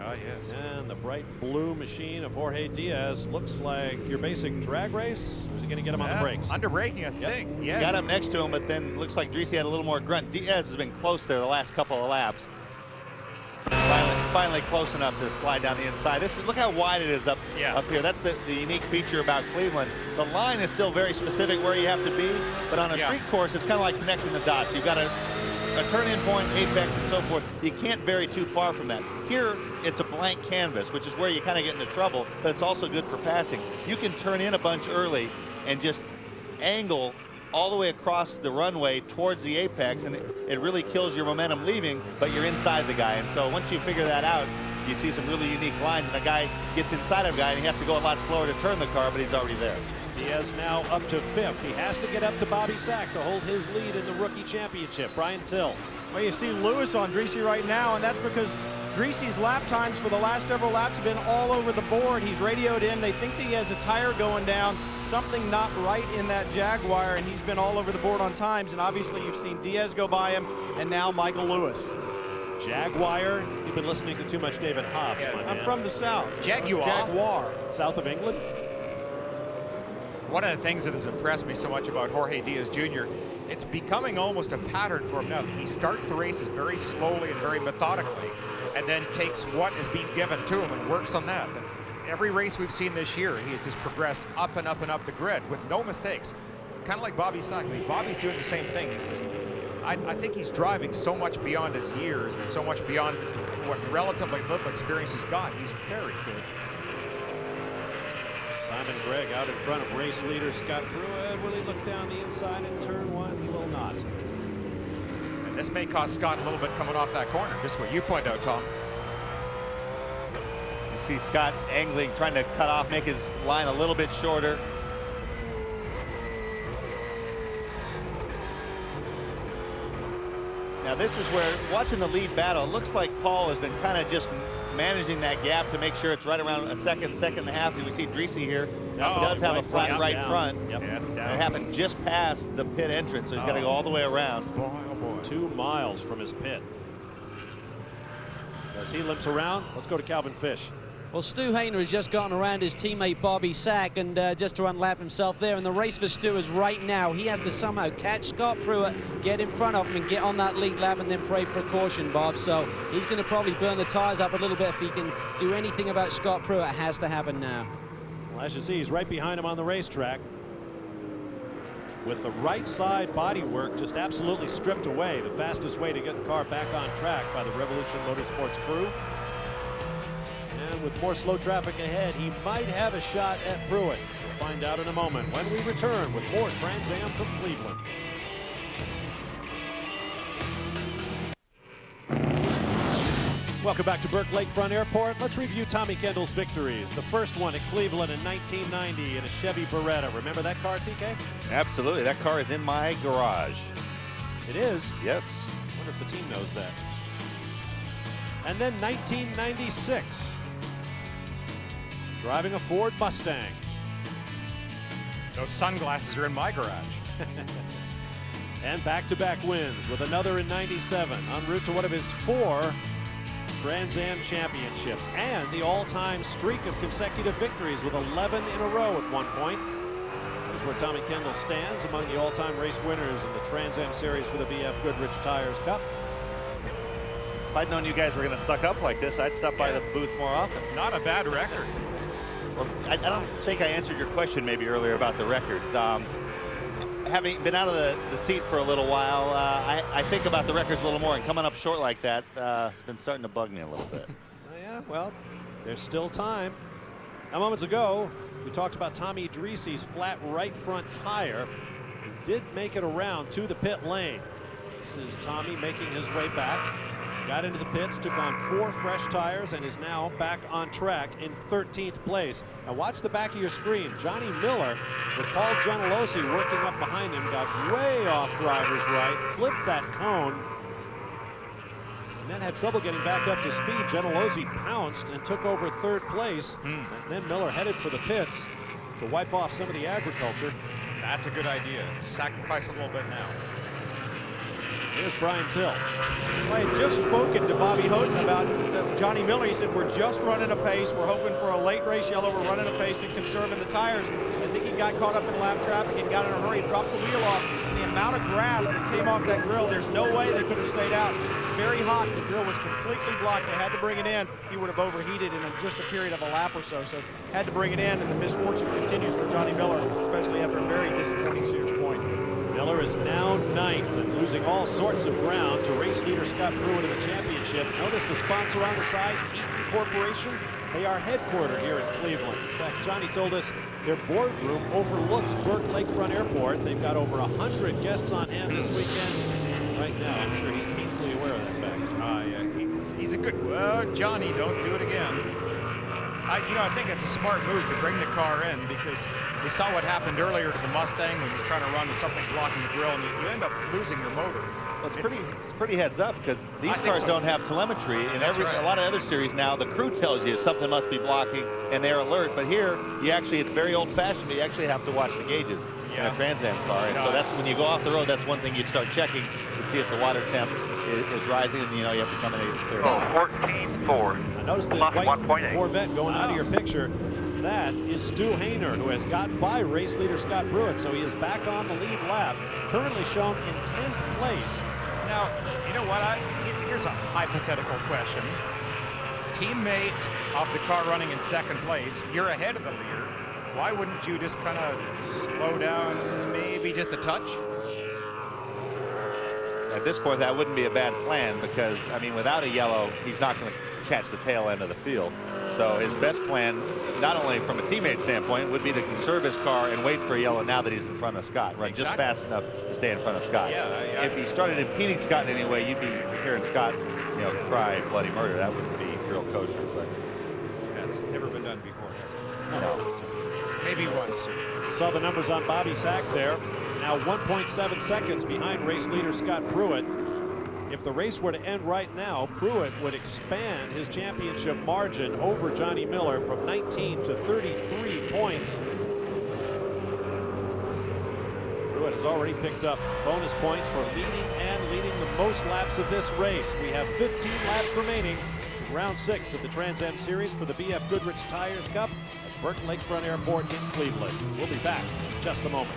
Oh, yes. And the bright blue machine of Jorge Diaz looks like your basic drag race. Or is he going to get him on the brakes? Under braking, I think. Yeah. Got up next to him, but then looks like Dreese had a little more grunt. Diaz has been close there the last couple of laps. Finally close enough to slide down the inside. Look how wide it is up here. That's the unique feature about Cleveland. The line is still very specific where you have to be, but on a street course, it's kind of like connecting the dots. You've got a turn-in point, apex, and so forth. You can't vary too far from that. Here, it's a blank canvas, which is where you kind of get into trouble, but it's also good for passing. You can turn in a bunch early and just angle all the way across the runway towards the apex, and it really kills your momentum leaving, but you're inside the guy. And so once you figure that out, you see some really unique lines, and a guy gets inside of a guy, and he has to go a lot slower to turn the car, but he's already there. Diaz now up to 5th. He has to get up to Bobby Sack to hold his lead in the rookie championship. Brian Till. Well, you see Lewis on Dreese right now, and that's because Dreese's lap times for the last several laps have been all over the board. He's radioed in. They think that he has a tire going down, something not right in that Jaguar, and he's been all over the board on times. And obviously you've seen Diaz go by him, and now Michael Lewis. Jaguar. You've been listening to too much David Hobbs, my man. I'm from the South. Jaguar. South of England. One of the things that has impressed me so much about Jorge Diaz Jr., it's becoming almost a pattern for him now. He starts the races very slowly and very methodically, and then takes what is being given to him and works on that. And every race we've seen this year, he has just progressed up and up and up the grid with no mistakes. Kind of like Bobby Sack. I mean, Bobby's doing the same thing. He's just, I think he's driving so much beyond his years and so much beyond what relatively little experience he's got. He's very good. Simon Gregg out in front of race leader Scott Pruitt. Will he look down the inside in turn 1? He will not. And this may cost Scott a little bit coming off that corner. This is what you point out, Tom. You see Scott angling, trying to cut off, make his line a little bit shorter. Now this is where, watching the lead battle, it looks like Paul has been kind of just managing that gap to make sure it's right around a second and a half. We see Dreese here. He does have a flat right front. Yep. Yeah, it's down. It happened just past the pit entrance, so he's got to go all the way around. Boy, oh boy. 2 miles from his pit. As he limps around, let's go to Calvin Fish. Well, Stu Hainer has just gotten around his teammate Bobby Sack and just to unlap himself there. And the race for Stu is right now. He has to somehow catch Scott Pruitt, get in front of him and get on that lead lap and then pray for a caution, Bob. So he's going to probably burn the tires up a little bit if he can do anything about Scott Pruitt. It has to happen now. Well, as you see, he's right behind him on the racetrack with the right side bodywork just absolutely stripped away. The fastest way to get the car back on track by the Revolution Motorsports crew. And with more slow traffic ahead, he might have a shot at Pruitt. We'll find out in a moment when we return with more Trans Am from Cleveland. Welcome back to Burke Lakefront Airport. Let's review Tommy Kendall's victories. The first one at Cleveland in 1990 in a Chevy Beretta. Remember that car, TK? Absolutely. That car is in my garage. It is? Yes. I wonder if the team knows that. And then 1996. Driving a Ford Mustang. Those sunglasses are in my garage. And back-to-back wins with another in 97, en route to one of his 4 Trans Am championships and the all-time streak of consecutive victories with 11 in a row at one point. Here's where Tommy Kendall stands among the all-time race winners in the Trans Am Series for the BF Goodrich Tires Cup. If I'd known you guys were going to suck up like this, I'd stop by the booth more often. Not a bad record. Well, I don't think I answered your question maybe earlier about the records. Having been out of the seat for a little while, I think about the records a little more, and coming up short like that has been starting to bug me a little bit. Yeah, well, there's still time. Now, moments ago, we talked about Tommy Dreese's flat right front tire. He did make it around to the pit lane. This is Tommy making his way back. Got into the pits, took on 4 fresh tires, and is now back on track in 13th place. Now watch the back of your screen. Johnny Miller with Paul Gentilozzi working up behind him, got way off driver's right, clipped that cone, and then had trouble getting back up to speed. Gentilozzi pounced and took over 3rd place. And then Miller headed for the pits to wipe off some of the agriculture. That's a good idea. Sacrifice a little bit now. Here's Brian Till. I had just spoken to Bobby Houghton about Johnny Miller. He said, we're just running a pace. We're hoping for a late race yellow. We're running a pace and conserving the tires. I think he got caught up in lap traffic and got in a hurry and dropped the wheel off. And the amount of grass that came off that grill, there's no way they could have stayed out. It's very hot. The grill was completely blocked. They had to bring it in. He would have overheated in just a period of a lap or so. So had to bring it in, and the misfortune continues for Johnny Miller, especially after a very disappointing Sears point. Miller is now 9th and losing all sorts of ground to race leader Scott Pruitt in the championship. Notice the sponsor on the side, Eaton Corporation. They are headquartered here in Cleveland. In fact, Johnny told us their boardroom overlooks Burke Lakefront Airport. They've got over 100 guests on hand this weekend. Right now, I'm sure he's painfully aware of that fact. Yeah, he's a good. Well, Johnny, don't do it again. I think it's a smart move to bring the car in, because we saw what happened earlier to the Mustang when he's trying to run with something blocking the grill, and you end up losing your motor. Well, it's pretty heads up, because these cars don't have telemetry. In a lot of other series now, the crew tells you something must be blocking, and they're alert. But here, it's very old-fashioned, but you actually have to watch the gauges in a Trans Am car. And so that's when you go off the road, that's one thing you start checking to see if the water temp is rising, and you have to come in and clear. 14.4. I noticed the white Corvette going out of your picture. That is Stu Hainer, who has gotten by race leader Scott Pruett, so he is back on the lead lap, currently shown in 10th place. Now, you know what? Here's a hypothetical question. Teammate of the car running in second place, you're ahead of the leader. Why wouldn't you just kind of slow down maybe just a touch? At this point, that wouldn't be a bad plan, because, without a yellow, he's not going to catch the tail end of the field. So his best plan, not only from a teammate standpoint, would be to conserve his car and wait for a yellow now that he's in front of Scott. Run just fast enough to stay in front of Scott. If he started impeding Scott in any way, you'd be hearing Scott, cry bloody murder. That wouldn't be real kosher. But that's never been done before, has it? No. Maybe once. Saw the numbers on Bobby Sack there. Now 1.7 seconds behind race leader Scott Pruett. If the race were to end right now, Pruett would expand his championship margin over Johnny Miller from 19 to 33 points. Pruett has already picked up bonus points for leading the most laps of this race. We have 15 laps remaining in round 6 of the Trans Am Series for the BF Goodrich Tires Cup at Burke Lakefront Airport in Cleveland. We'll be back in just a moment.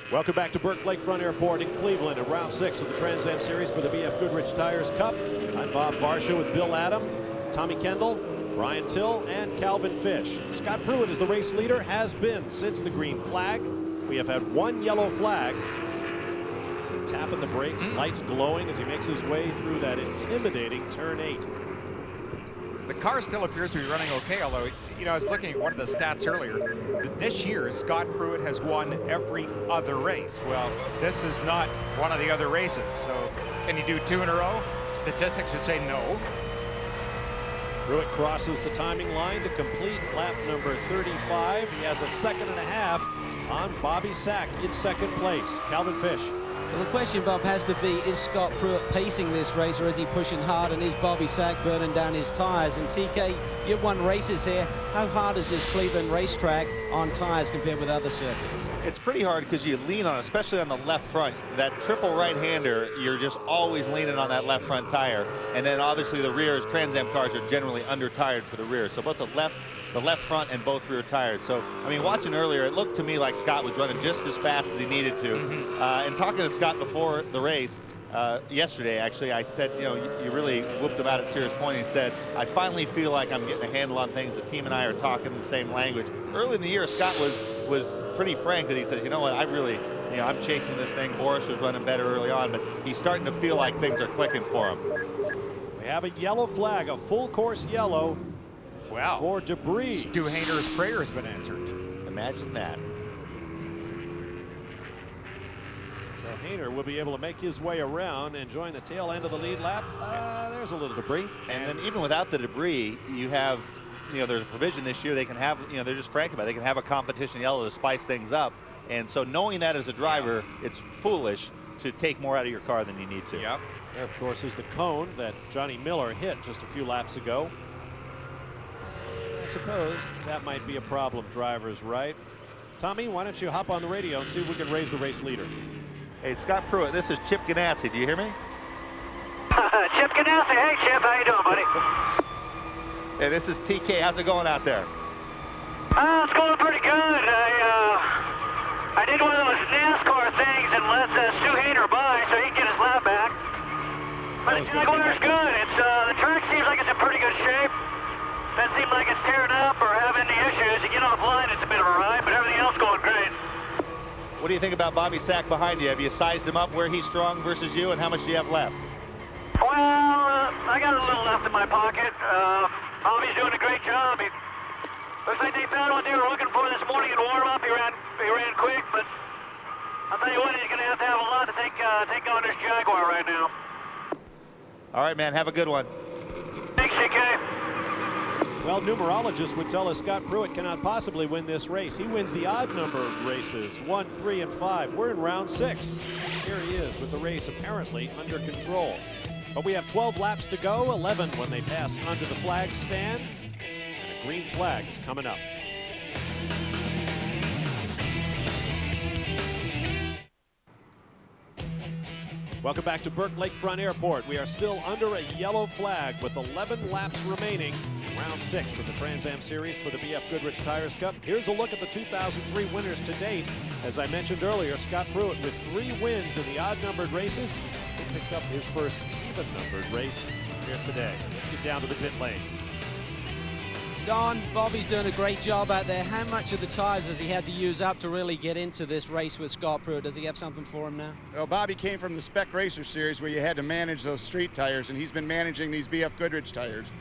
Welcome back to Burke Lakefront Airport in Cleveland at round 6 of the Trans Am Series for the BF Goodrich Tires Cup. I'm Bob Varsha with Bill Adam, Tommy Kendall, Brian Till, and Calvin Fish. Scott Pruett is the race leader, has been since the green flag. We have had one yellow flag. So tapping the brakes, lights glowing as he makes his way through that intimidating turn 8. The car still appears to be running okay, although, I was looking at one of the stats earlier. This year, Scott Pruett has won every other race. Well, this is not one of the other races, so can he do 2 in a row? Statistics would say no. Pruett crosses the timing line to complete lap number 35. He has a second and a half on Bobby Sack in second place. Calvin Fish. Well, the question, Bob, has to be, is Scott Pruett pacing this race, or is he pushing hard, and is Bobby Sack burning down his tires? And TK, you've won races here. How hard is this Cleveland racetrack on tires compared with other circuits? It's pretty hard because you lean on, especially on the left front. That triple right-hander, you're just always leaning on that left front tire. And then obviously the rears, Trans Am cars are generally under-tired for the rear. So both the left front and both rear tires. So, watching earlier, it looked to me like Scott was running just as fast as he needed to. And talking to Scott before the race, yesterday, actually, I said, you really whooped him out at Sears Point. He said, I finally feel like I'm getting a handle on things. The team and I are talking the same language. Early in the year, Scott was pretty frank that he says, you know what, I really, I'm chasing this thing. Boris was running better early on, but he's starting to feel like things are clicking for him. We have a yellow flag, a full course yellow. Wow. For debris. Stu Hainer's prayer has been answered. Imagine that. So Hainer will be able to make his way around and join the tail end of the lead lap. There's a little debris. And then even without the debris, you have, there's a provision this year they can have, they're just frank about it. They can have a competition yellow to spice things up. And so knowing that as a driver, it's foolish to take more out of your car than you need to. Yep. There, of course, is the cone that Johnny Miller hit just a few laps ago. I suppose that might be a problem, drivers, right? Tommy, why don't you hop on the radio and see if we can raise the race leader. Hey, Scott Pruett, this is Chip Ganassi. Do you hear me? Chip Ganassi. Hey, Chip, how you doing, buddy? Hey, this is TK. How's it going out there? It's going pretty good. I did one of those NASCAR things and let Stu Hainer by so he can get his lap back. But the weather's good. The track seems like it's in pretty good shape. Doesn't seem like it's tearing up or having any issues. You get offline, it's a bit of a ride, but everything else going great. What do you think about Bobby Sack behind you? Have you sized him up where he's strong versus you, and how much do you have left? Well, I got a little left in my pocket. Bobby's doing a great job. Looks like they found what they were looking for this morning in warm-up. He ran quick, but I'll tell you what, he's going to have a lot to take on this Jaguar right now. All right, man, have a good one. Thanks, CK. Well, numerologists would tell us Scott Pruitt cannot possibly win this race. He wins the odd number of races, 1, 3, and 5. We're in round 6. Here he is with the race apparently under control. But we have 12 laps to go, 11 when they pass under the flag stand. And a green flag is coming up. Welcome back to Burke Lakefront Airport. We are still under a yellow flag with 11 laps remaining. Round 6 of the Trans Am Series for the BF Goodrich Tires Cup. Here's a look at the 2003 winners to date. As I mentioned earlier, Scott Pruitt with 3 wins in the odd-numbered races. He picked up his first even-numbered race here today. Let's get down to the pit lane. Don, Bobby's doing a great job out there. How much of the tires has he had to use up to really get into this race with Scott Pruitt? Does he have something for him now? Well, Bobby came from the Spec Racer Series where you had to manage those street tires, and he's been managing these BF Goodrich tires.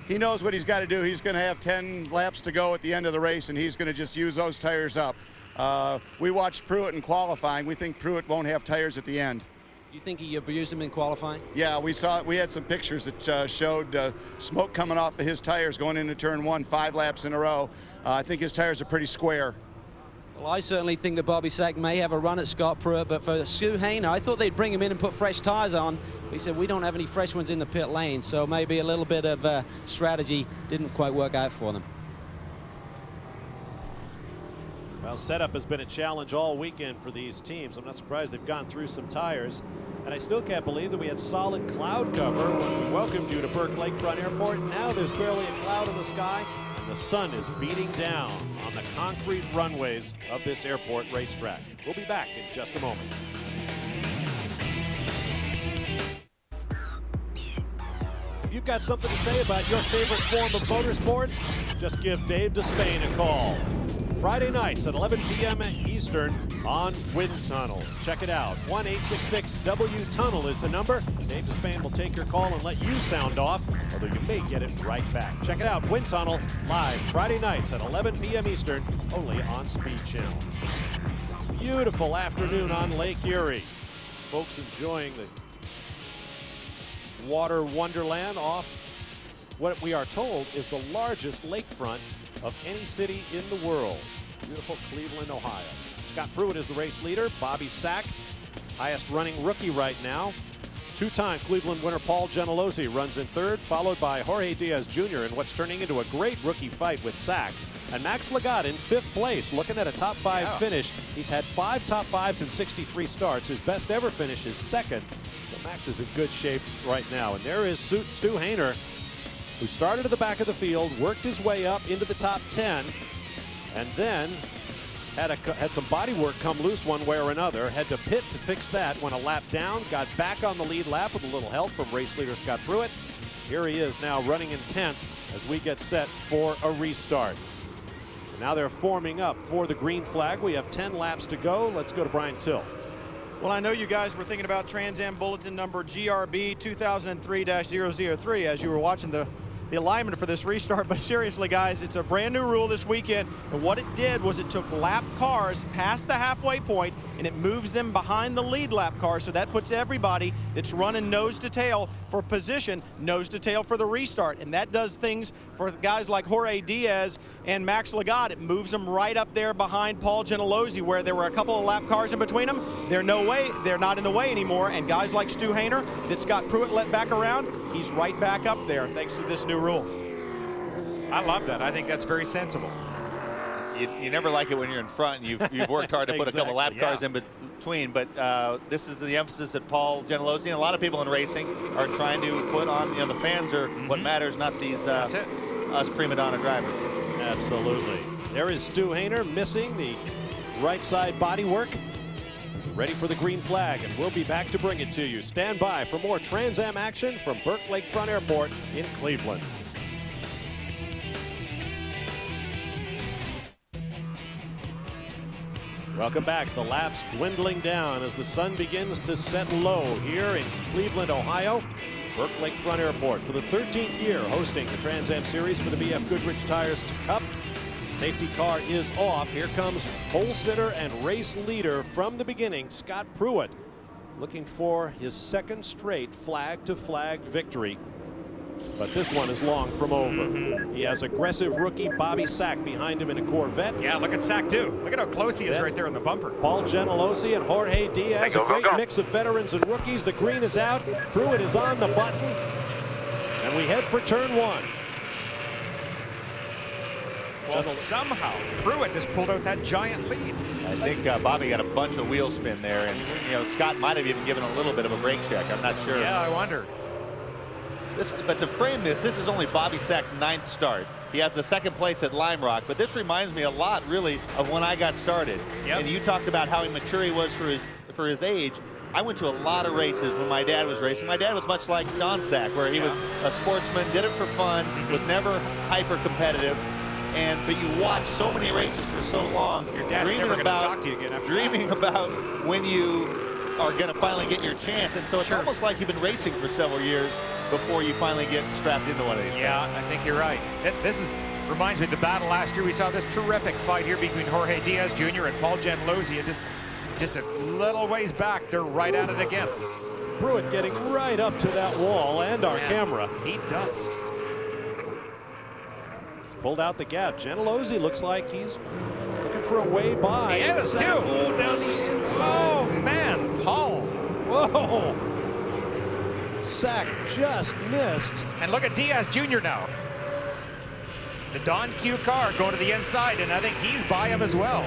He knows what he's got to do. He's going to have 10 laps to go at the end of the race, and he's going to just use those tires up. We watched Pruitt in qualifying. We think Pruitt won't have tires at the end. You think he abused him in qualifying? Yeah, we saw it. We had some pictures that showed smoke coming off of his tires going into turn 1, 5 laps in a row. I think his tires are pretty square. Well, I certainly think that Bobby Sack may have a run at Scott Pruitt, but for Stu Hainer, I thought they'd bring him in and put fresh tires on. But he said, we don't have any fresh ones in the pit lane, so maybe a little bit of strategy didn't quite work out for them. Well, setup has been a challenge all weekend for these teams. I'm not surprised they've gone through some tires. And I still can't believe that we had solid cloud cover when we welcomed you to Burke Lakefront Airport. Now there's barely a cloud in the sky, and the sun is beating down on the concrete runways of this airport racetrack. We'll be back in just a moment. If you've got something to say about your favorite form of motorsports, just give Dave Despain a call. Friday nights at 11 p.m. Eastern on Wind Tunnel. Check it out. 1-866-W-TUNNEL is the number. Dave Despain will take your call and let you sound off, although you may get it right back. Check it out. Wind Tunnel live Friday nights at 11 p.m. Eastern, only on Speed Channel. Beautiful afternoon on Lake Erie. Folks enjoying the water wonderland off what we are told is the largest lakefront of any city in the world. Beautiful Cleveland, Ohio. Scott Pruitt is the race leader. Bobby Sack, highest running rookie right now. Two-time Cleveland winner Paul Gentilozzi runs in third, followed by Jorge Diaz Jr. in what's turning into a great rookie fight with Sack. And Max Legat in 5th place, looking at a top 5 finish. He's had 5 top 5s in 63 starts. His best ever finish is 2nd. So Max is in good shape right now. And there is Stu Hainer, who started at the back of the field, worked his way up into the top 10, and then had some body work come loose one way or another, had to pit to fix that, went a lap down, got back on the lead lap with a little help from race leader Scott Pruitt. Here he is now running in 10th as we get set for a restart. And now they're forming up for the green flag. We have 10 laps to go. Let's go to Brian Till. Well, I know you guys were thinking about Trans Am Bulletin number GRB 2003-003 as you were watching the alignment for this restart, but seriously guys, it's a brand new rule this weekend, and what it did was it took lap cars past the halfway point and it moves them behind the lead lap car, so that puts everybody that's running nose to tail for position nose to tail for the restart, and that does things for guys like Jorge Diaz and Max Legat. It moves them right up there behind Paul Gentilozzi, where there were a couple of lap cars in between them. They're not in the way anymore, and guys like Stu Hainer that Scott Pruitt let back around, he's right back up there thanks to this new rule. I love that. I think that's very sensible. You never like it when you're in front and you've worked hard to put a couple lap cars in between, but this is the emphasis that Paul Gentilozzi and a lot of people in racing are trying to put on. You know, the fans are what matters, not these us prima donna drivers. Absolutely. There is Stu Hainer missing the right side body work. Ready for the green flag, and we'll be back to bring it to you. Stand by for more Trans Am action from Burke Lakefront Airport in Cleveland. Welcome back. The laps dwindling down as the sun begins to set low here in Cleveland, Ohio. Burke Lakefront Airport for the 13th year hosting the Trans Am Series for the BF Goodrich Tires Cup. Safety car is off. Here comes pole sitter and race leader from the beginning, Scott Pruitt, looking for his second straight flag-to-flag victory. But this one is long from over. He has aggressive rookie Bobby Sack behind him in a Corvette. Yeah, look at Sack too. Look at how close he is right there on the bumper. Paul Gentilozzi and Jorge Diaz, a great mix of veterans and rookies. The green is out. Pruitt is on the button. And we head for turn one. Well, somehow Pruitt just pulled out that giant lead. I think Bobby got a bunch of wheel spin there, and you know, Scott might have even given a little bit of a brake check. I'm not sure. Yeah, I wonder. But to frame this is only Bobby Sack's 9th start. He has the 2nd place at Lime Rock, but this reminds me a lot, really, of when I got started. Yep. And you talked about how mature he was for his age. I went to a lot of races when my dad was racing. My dad was much like Don Sack, where he was a sportsman, did it for fun, was never hyper competitive. But you watch so many races for so long. Your dad's never going to talk to you again after dreaming about when you are going to finally get your chance. And so it's almost like you've been racing for several years before you finally get strapped into one of these things. I think you're right. This reminds me of the battle last year. We saw this terrific fight here between Jorge Diaz Jr. and Paul Gentilozzi, and just a little ways back, they're right at it again. Pruitt getting right up to that wall and our camera. He does. He's pulled out the gap. Gentilozzi looks like he's looking for a way by. He is too. Oh, down the inside. Oh man, Paul. Whoa. Sack just missed. And look at Diaz Jr. now. The Don Q car going to the inside, and I think he's by him as well.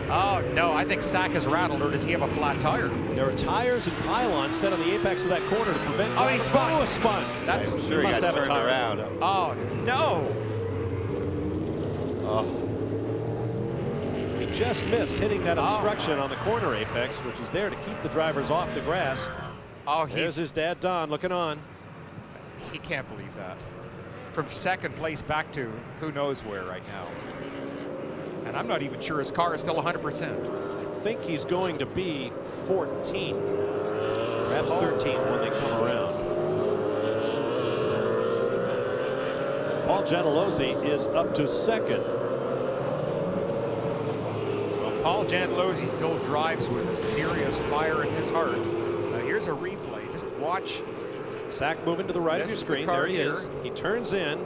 Oh, no, I think Sack is rattled, or does he have a flat tire? There are tires and pylons set on the apex of that corner to prevent. Oh, he spun. Oh, spun. That's sure he must got have a tire around. Oh, no. He just missed hitting that obstruction on the corner apex, which is there to keep the drivers off the grass. Oh, there's his dad, Don, looking on. He can't believe that. From 2nd place back to who knows where right now. And I'm not even sure his car is still 100%. I think he's going to be 14th, perhaps 13th when they come around. Paul Gentilozzi is up to 2nd. Well, Paul Gentilozzi still drives with a serious fire in his heart. Now here's a replay. Just watch. Sack moving to the right of your screen. There he is. He turns in.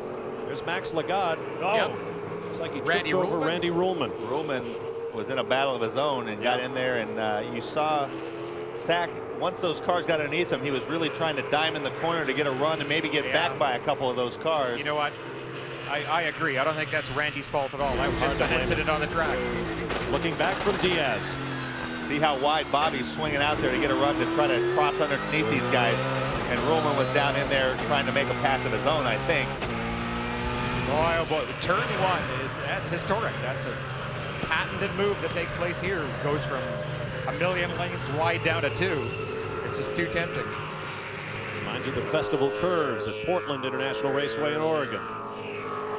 There's Max Lagarde. Oh, looks like he tripped over Randy Ruhlman. Ruhlman was in a battle of his own and got in there, and you saw Sack, once those cars got underneath him, he was really trying to dime in the corner to get a run and maybe get back by a couple of those cars. You know what? I agree. I don't think that's Randy's fault at all. That was just an incident on the track. Looking back from Diaz. See how wide Bobby's swinging out there to get a run to try to cross underneath these guys. And Ruhlman was down in there trying to make a pass of his own, I think. Oh, boy, turn 1 that's historic. That's a patented move that takes place here. It goes from a million lanes wide down to 2. It's just too tempting. Reminds you of the festival curves at Portland International Raceway in Oregon.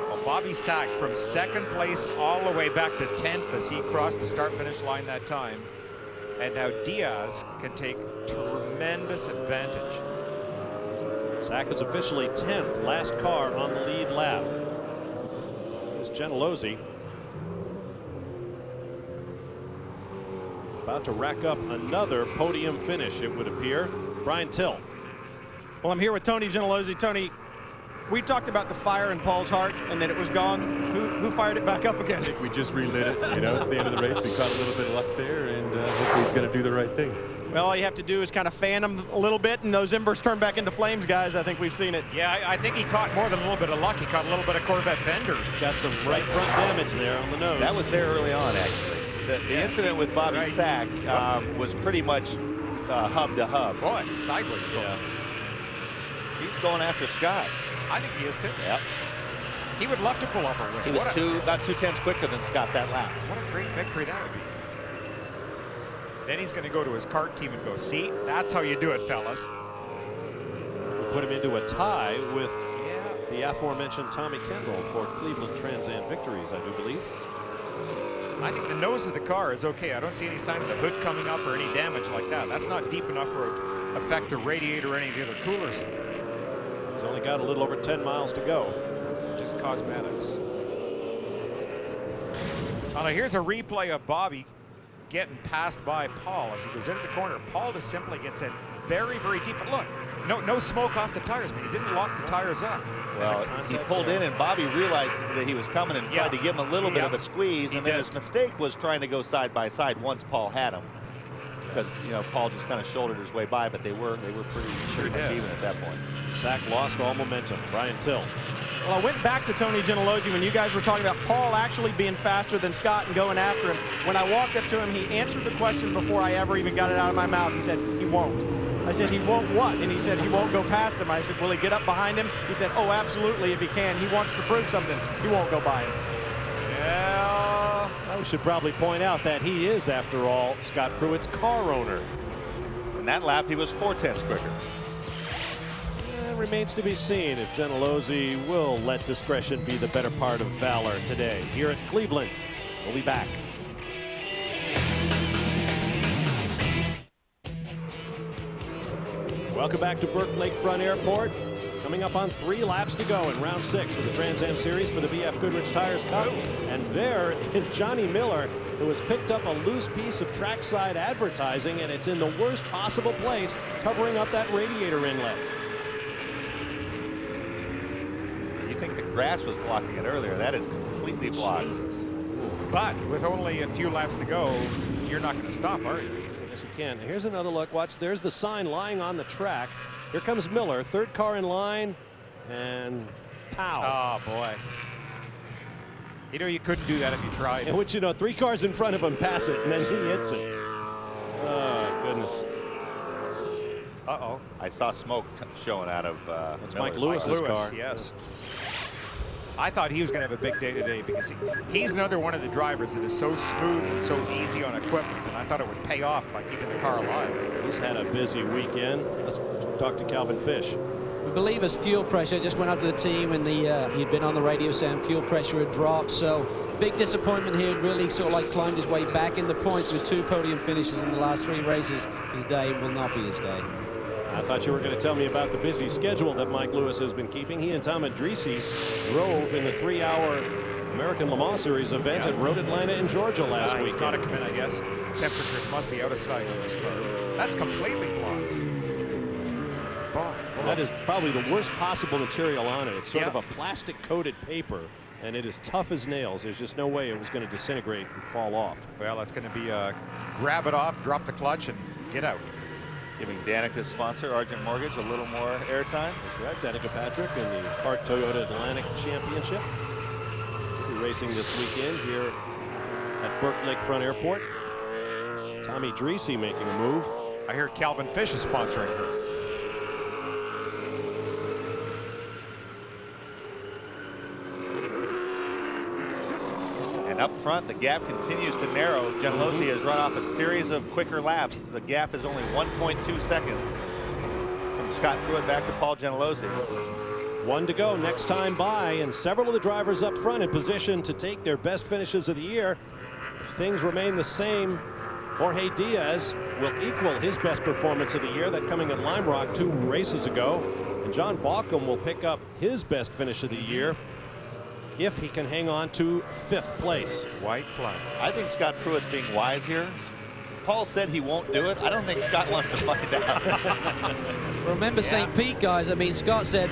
Well, Bobby Sack from 2nd place all the way back to 10th as he crossed the start-finish line that time. And now Diaz can take tremendous advantage. Sack is officially 10th, last car on the lead lap. There's Gentilozzi. About to rack up another podium finish, it would appear. Brian Till. Well, I'm here with Tony Gentilozzi. Tony, we talked about the fire in Paul's heart and that it was gone. Who fired it back up again? I think we just relit it. You know, it's the end of the race. We caught a little bit of luck there, and hopefully he's going to do the right thing. Well, all you have to do is kind of fan them a little bit, and those embers turn back into flames, guys. I think we've seen it. Yeah, I think he caught more than a little bit of luck. He caught a little bit of Corvette fender. He's got some right front damage there on the nose. That was there early on, actually. The incident with Bobby Sack was pretty much hub to hub. Boy, it's sideways. Yeah. He's going after Scott. I think he is too. Yep. He would love to pull off a win. He was about 2/10 quicker than Scott that lap. What a great victory that would be. Then he's going to go to his kart team and go, see, that's how you do it, fellas. Put him into a tie with the aforementioned Tommy Kendall for Cleveland Trans Am victories, I do believe. I think the nose of the car is okay. I don't see any sign of the hood coming up or any damage like that. That's not deep enough where it would affect the radiator or any of the other coolers. He's only got a little over 10 miles to go. Just cosmetics. Now here's a replay of Bobby getting passed by Paul as he goes into the corner. Paul just simply gets in very, very deep. But look, no smoke off the tires, but he didn't lock the tires up. Well, he pulled in, and Bobby realized that he was coming and tried to give him a little bit of a squeeze, and then his mistake was trying to go side by side once Paul had him, because Paul just kind of shouldered his way by, but they were pretty much even at that point. Sack lost all momentum. Brian Till. Well, I went back to Tony Gentilozzi when you guys were talking about Paul actually being faster than Scott and going after him. When I walked up to him, he answered the question before I ever even got it out of my mouth. He said, he won't. I said, he won't what? And he said, he won't go past him. I said, will he get up behind him? He said, oh, absolutely, if he can. He wants to prove something. He won't go by him. Yeah. I should probably point out that he is, after all, Scott Pruitt's car owner. In that lap, he was 0.4 quicker. It remains to be seen if Gentilozzi will let discretion be the better part of valor today. Here at Cleveland, we'll be back. Welcome back to Burke Lakefront Airport. Coming up on 3 laps to go in round 6 of the Trans Am Series for the BF Goodrich Tires Cup. And there is Johnny Miller, who has picked up a loose piece of trackside advertising, and it's in the worst possible place, covering up that radiator inlet. You think the grass was blocking it earlier. That is completely blocked. But with only a few laps to go, you're not going to stop, are you? Yes, he can. Here's another look. Watch, there's the sign lying on the track. Here comes Miller, 3rd car in line, and pow. Oh, boy. You couldn't do that if you tried. And 3 cars in front of him pass it, and then he hits it. Oh, goodness. Uh-oh. I saw smoke showing out of That's Mike Lewis's car. Yes. I thought he was going to have a big day today because he's another one of the drivers that is so smooth and so easy on equipment, and I thought it would pay off by keeping the car alive. He's had a busy weekend. Let's talk to Calvin Fish. We believe his fuel pressure just went up to the team, and he'd been on the radio saying fuel pressure had dropped. So big disappointment here. Really sort of like climbed his way back in the points with 2 podium finishes in the last 3 races. His day will not be his day. I thought you were going to tell me about the busy schedule that Mike Lewis has been keeping. He and Tom Andrisi drove in the 3-hour American Le Mans Series event at Road Atlanta in Georgia last week. He's got to come in, I guess. Temperatures must be out of sight on this car. That's completely blocked. Well, that is probably the worst possible material on it. It's sort of a plastic-coated paper, and it is tough as nails. There's just no way it was going to disintegrate and fall off. Well, that's going to be grab it off, drop the clutch, and get out. Giving Danica's sponsor, Argent Mortgage, a little more airtime. That's right, Danica Patrick in the Park Toyota Atlantic Championship. She'll be racing this weekend here at Burke Lakefront Airport. Tommy Dreese making a move. I hear Calvin Fish is sponsoring her. And up front, the gap continues to narrow. Gentilozzi has run off a series of quicker laps. The gap is only 1.2 seconds from Scott Pruitt back to Paul Gentilozzi. 1 to go next time by, and several of the drivers up front in position to take their best finishes of the year. If things remain the same, Jorge Diaz will equal his best performance of the year, that coming at Lime Rock 2 races ago. And John Bauckham will pick up his best finish of the year if he can hang on to 5th place. White flag. I think Scott Pruitt's being wise here. Paul said he won't do it. I don't think Scott wants to find out. Remember St. Pete, guys. I mean,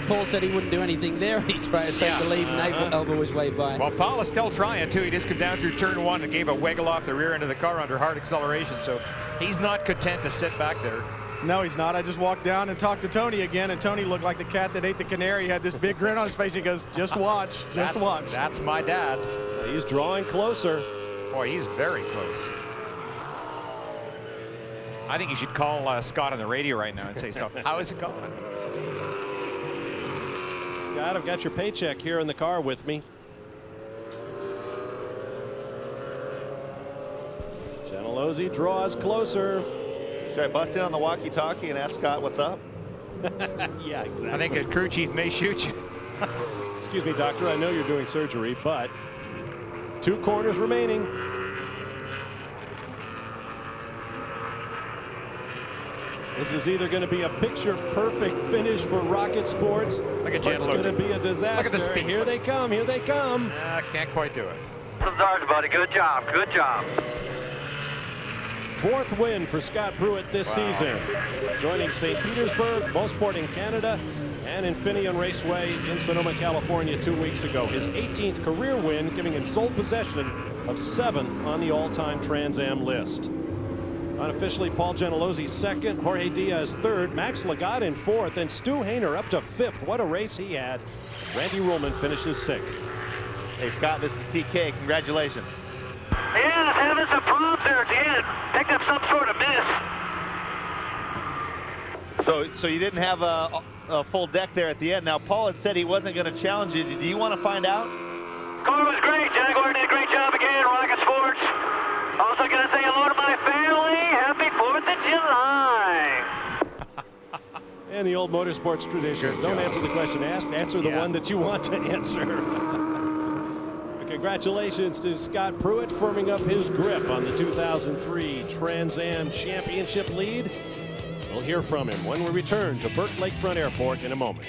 Paul said he wouldn't do anything there. He tried to take the lead and elbow his way by. Well, Paul is still trying too. He just came down through turn 1 and gave a wiggle off the rear end of the car under hard acceleration. So he's not content to sit back there. No, he's not. I just walked down and talked to Tony again, and Tony looked like the cat that ate the canary. He had this big grin on his face. He goes, just watch, just watch. That's my dad. He's drawing closer. Boy, he's very close. I think you should call Scott on the radio right now and say, so how is it going? Scott, I've got your paycheck here in the car with me. Gentilozzi draws closer. Should I bust in on the walkie-talkie and ask Scott what's up? Yeah, exactly. I think his crew chief may shoot you. Excuse me, doctor, I know you're doing surgery, but 2 corners remaining. This is either going to be a picture-perfect finish for Rocket Sports, or it's going to be a disaster. Look at the speed. Here they come, here they come. Can't quite do it. Sorry, buddy. Good job. Good job. 4th win for Scott Pruitt this season. Joining St. Petersburg, Beausport in Canada, and Infineon Raceway in Sonoma, California 2 weeks ago. His 18th career win, giving him sole possession of 7th on the all-time Trans Am list. Unofficially, Paul Gentilozzi 2nd, Jorge Diaz 3rd, Max Lagat in 4th, and Stu Hainer up to 5th. What a race he had. Randy Ruhlman finishes 6th. Hey, Scott, this is TK. Congratulations. Yeah, having some problems there at the end. Picked up some sort of miss. So you didn't have a full deck there at the end. Now, Paul had said he wasn't going to challenge you. Do you want to find out? Car was great. Jaguar did a great job again. Rocket Sports. Also going to say hello to my family. Happy 4th of July. And the old motorsports tradition. Don't answer the question asked. Answer the one that you want to answer. Congratulations to Scott Pruitt firming up his grip on the 2003 Trans Am Championship lead. We'll hear from him when we return to Burke Lakefront Airport in a moment.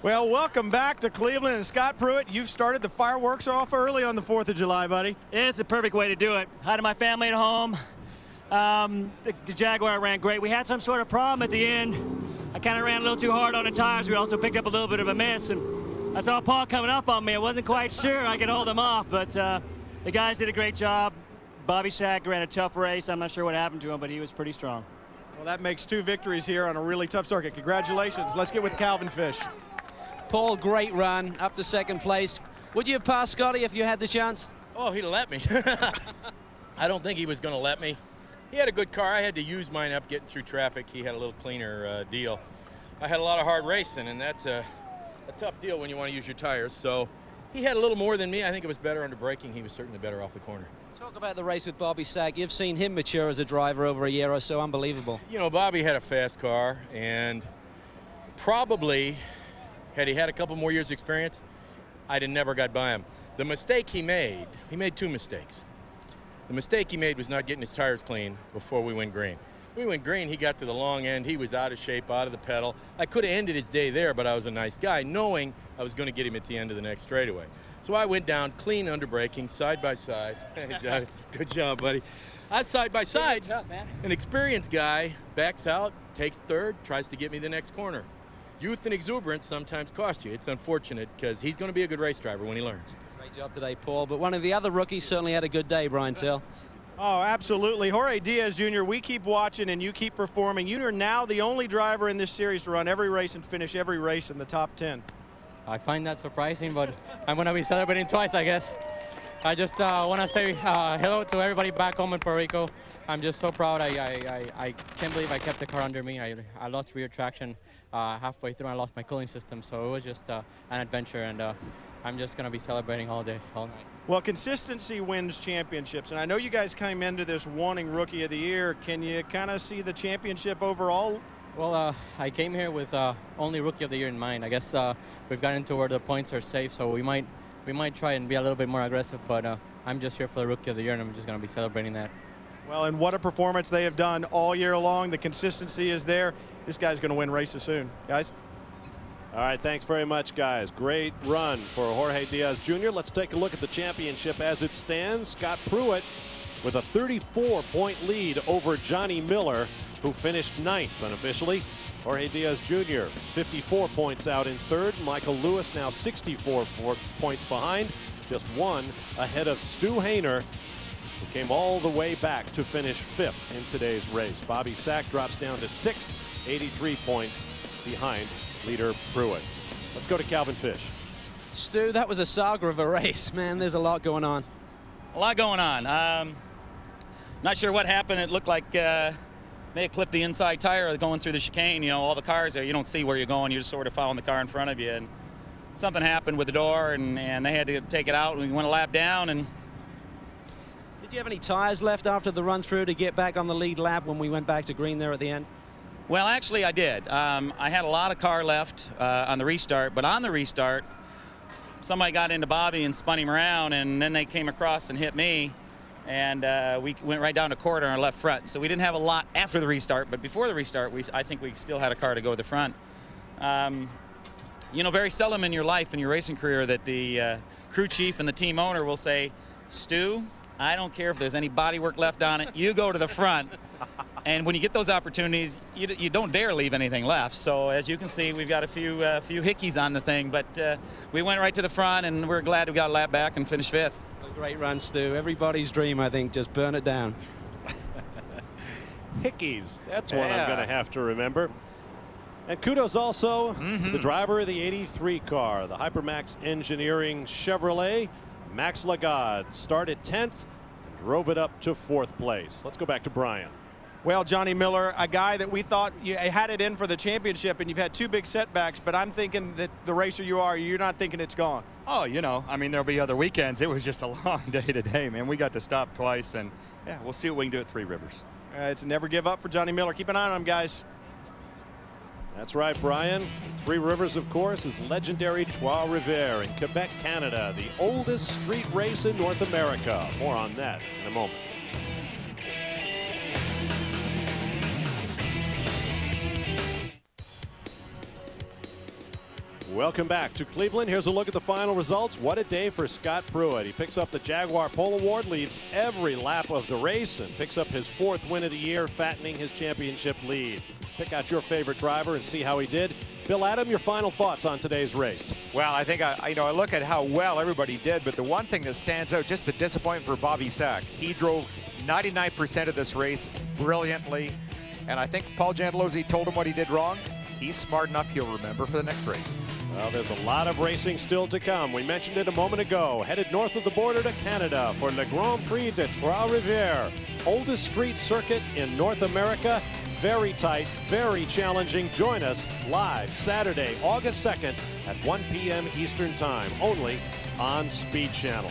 Well, welcome back to Cleveland. And Scott Pruitt, you've started the fireworks off early on the 4th of July, buddy. Yeah, it's the perfect way to do it. Hi to my family at home. The Jaguar ran great. We had some sort of problem at the end. I kind of ran a little too hard on the tires. We also picked up a little bit of a miss, and I saw Paul coming up on me. I wasn't quite sure I could hold him off, but the guys did a great job. Bobby Sack ran a tough race. I'm not sure what happened to him, but he was pretty strong. Well, that makes 2 victories here on a really tough circuit. Congratulations. Let's get with Calvin Fish. Paul, great run, up to 2nd place. Would you have passed Scotty if you had the chance? Oh, he'd have let me. I don't think he was going to let me. He had a good car. I had to use mine up getting through traffic. He had a little cleaner deal. I had a lot of hard racing, and that's a tough deal when you want to use your tires. So he had a little more than me. I think it was better under braking. He was certainly better off the corner. Talk about the race with Bobby Sack. You've seen him mature as a driver over a year or so. Unbelievable. You know, Bobby had a fast car, and probably, had he had a couple more years experience, I'd have never got by him. The mistake he made 2 mistakes. The mistake he made was not getting his tires clean before we went green. We went green, he got to the long end, he was out of shape, out of the pedal. I could have ended his day there, but I was a nice guy, knowing I was going to get him at the end of the next straightaway. So I went down, clean under braking, side by side. Good job, buddy. I side by side. Tough, man. An experienced guy backs out, takes 3rd, tries to get me the next corner. Youth and exuberance sometimes cost you. It's unfortunate because he's going to be a good race driver when he learns. Great job today, Paul. But one of the other rookies certainly had a good day, Brian Till. Oh, absolutely. Jorge Diaz Jr., we keep watching and you keep performing. You are now the only driver in this series to run every race and finish every race in the top 10. I find that surprising, but I'm going to be celebrating twice, I guess. I just want to say hello to everybody back home in Puerto Rico. I'm just so proud. I can't believe I kept the car under me. I lost rear traction halfway through. I lost my cooling system, so it was just an adventure, and I'm just going to be celebrating all day, all night. Well, consistency wins championships, and I know you guys came into this wanting Rookie of the Year. Can you kind of see the championship overall? Well, I came here with only Rookie of the Year in mind. I guess we've gotten into where the points are safe, so we might try and be a little bit more aggressive, but I'm just here for the Rookie of the Year, and I'm just going to be celebrating that. Well, and what a performance they have done all year long. The consistency is there. This guy's going to win races soon. Guys? All right, thanks very much, guys. Great run for Jorge Diaz Jr. Let's take a look at the championship as it stands. Scott Pruitt with a 34-point lead over Johnny Miller, who finished 9th unofficially. Jorge Diaz Jr., 54 points out in 3rd. Michael Lewis now 64 points behind, just 1 ahead of Stu Hainer, who came all the way back to finish 5th in today's race. Bobby Sack drops down to 6th, 83 points behind leader Pruitt. Let's go to Calvin Fish. Stu, that was a saga of a race. Man, there's a lot going on. A lot going on. Not sure what happened. It looked like may have clipped the inside tire going through the chicane. You know, all the cars there, you don't see where you're going. You're just sort of following the car in front of you. And something happened with the door, and they had to take it out. And we went a lap down. And did you have any tires left after the run through to get back on the lead lap when we went back to green there at the end? Well, actually, I did. I had a lot of car left on the restart, but on the restart, somebody got into Bobby and spun him around, and then they came across and hit me, and we went right down to quarter on our left front. So we didn't have a lot after the restart, but before the restart, I think we still had a car to go to the front. You know, very seldom in your life, in your racing career, that the crew chief and the team owner will say, Stu, I don't care if there's any bodywork left on it, you go to the front. And when you get those opportunities, you don't dare leave anything left. So as you can see, we've got a few hickeys on the thing, but we went right to the front, and we're glad we got a lap back and finished 5th. A great run, Stu. Everybody's dream, I think, just burn it down. Hickeys, that's one I'm going to have to remember. And kudos also to the driver of the 83 car, the Hypermax Engineering Chevrolet. Max Lagarde started 10th and drove it up to 4th place. Let's go back to Brian. Well, Johnny Miller, a guy that we thought you had it in for the championship, and you've had 2 big setbacks, but I'm thinking that the racer you are, you're not thinking it's gone. Oh, you know, I mean, there'll be other weekends. It was just a long day today, man. We got to stop twice, and yeah, we'll see what we can do at Three Rivers. It's never give up for Johnny Miller. Keep an eye on him, guys. That's right, Brian. Three Rivers, of course, is legendary Trois Rivers in Quebec, Canada, the oldest street race in North America. More on that in a moment. Welcome back to Cleveland. Here's a look at the final results. What a day for Scott Pruitt. He picks up the Jaguar Pole Award, leads every lap of the race, and picks up his 4th win of the year, fattening his championship lead. Pick out your favorite driver and see how he did. Bill Adam, your final thoughts on today's race. Well, I think I look at how well everybody did, but the one thing that stands out, just the disappointment for Bobby Sack. He drove 99% of this race brilliantly, and I think Paul Gentilozzi told him what he did wrong. He's smart enough, he'll remember for the next race. Well, there's a lot of racing still to come. We mentioned it a moment ago. Headed north of the border to Canada for Le Grand Prix de Trois Rivers. Oldest street circuit in North America. Very tight, very challenging. Join us live Saturday, August 2nd at 1 p.m. Eastern Time, only on Speed Channel.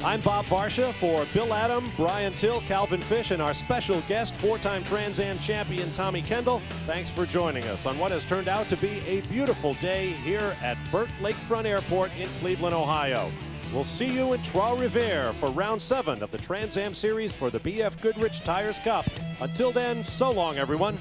I'm Bob Varsha for Bill Adam, Brian Till, Calvin Fish, and our special guest, 4-time Trans Am champion Tommy Kendall. Thanks for joining us on what has turned out to be a beautiful day here at Burt Lakefront Airport in Cleveland, Ohio. We'll see you in Trois Rivers for round 7 of the Trans Am Series for the BF Goodrich Tires Cup. Until then, so long, everyone.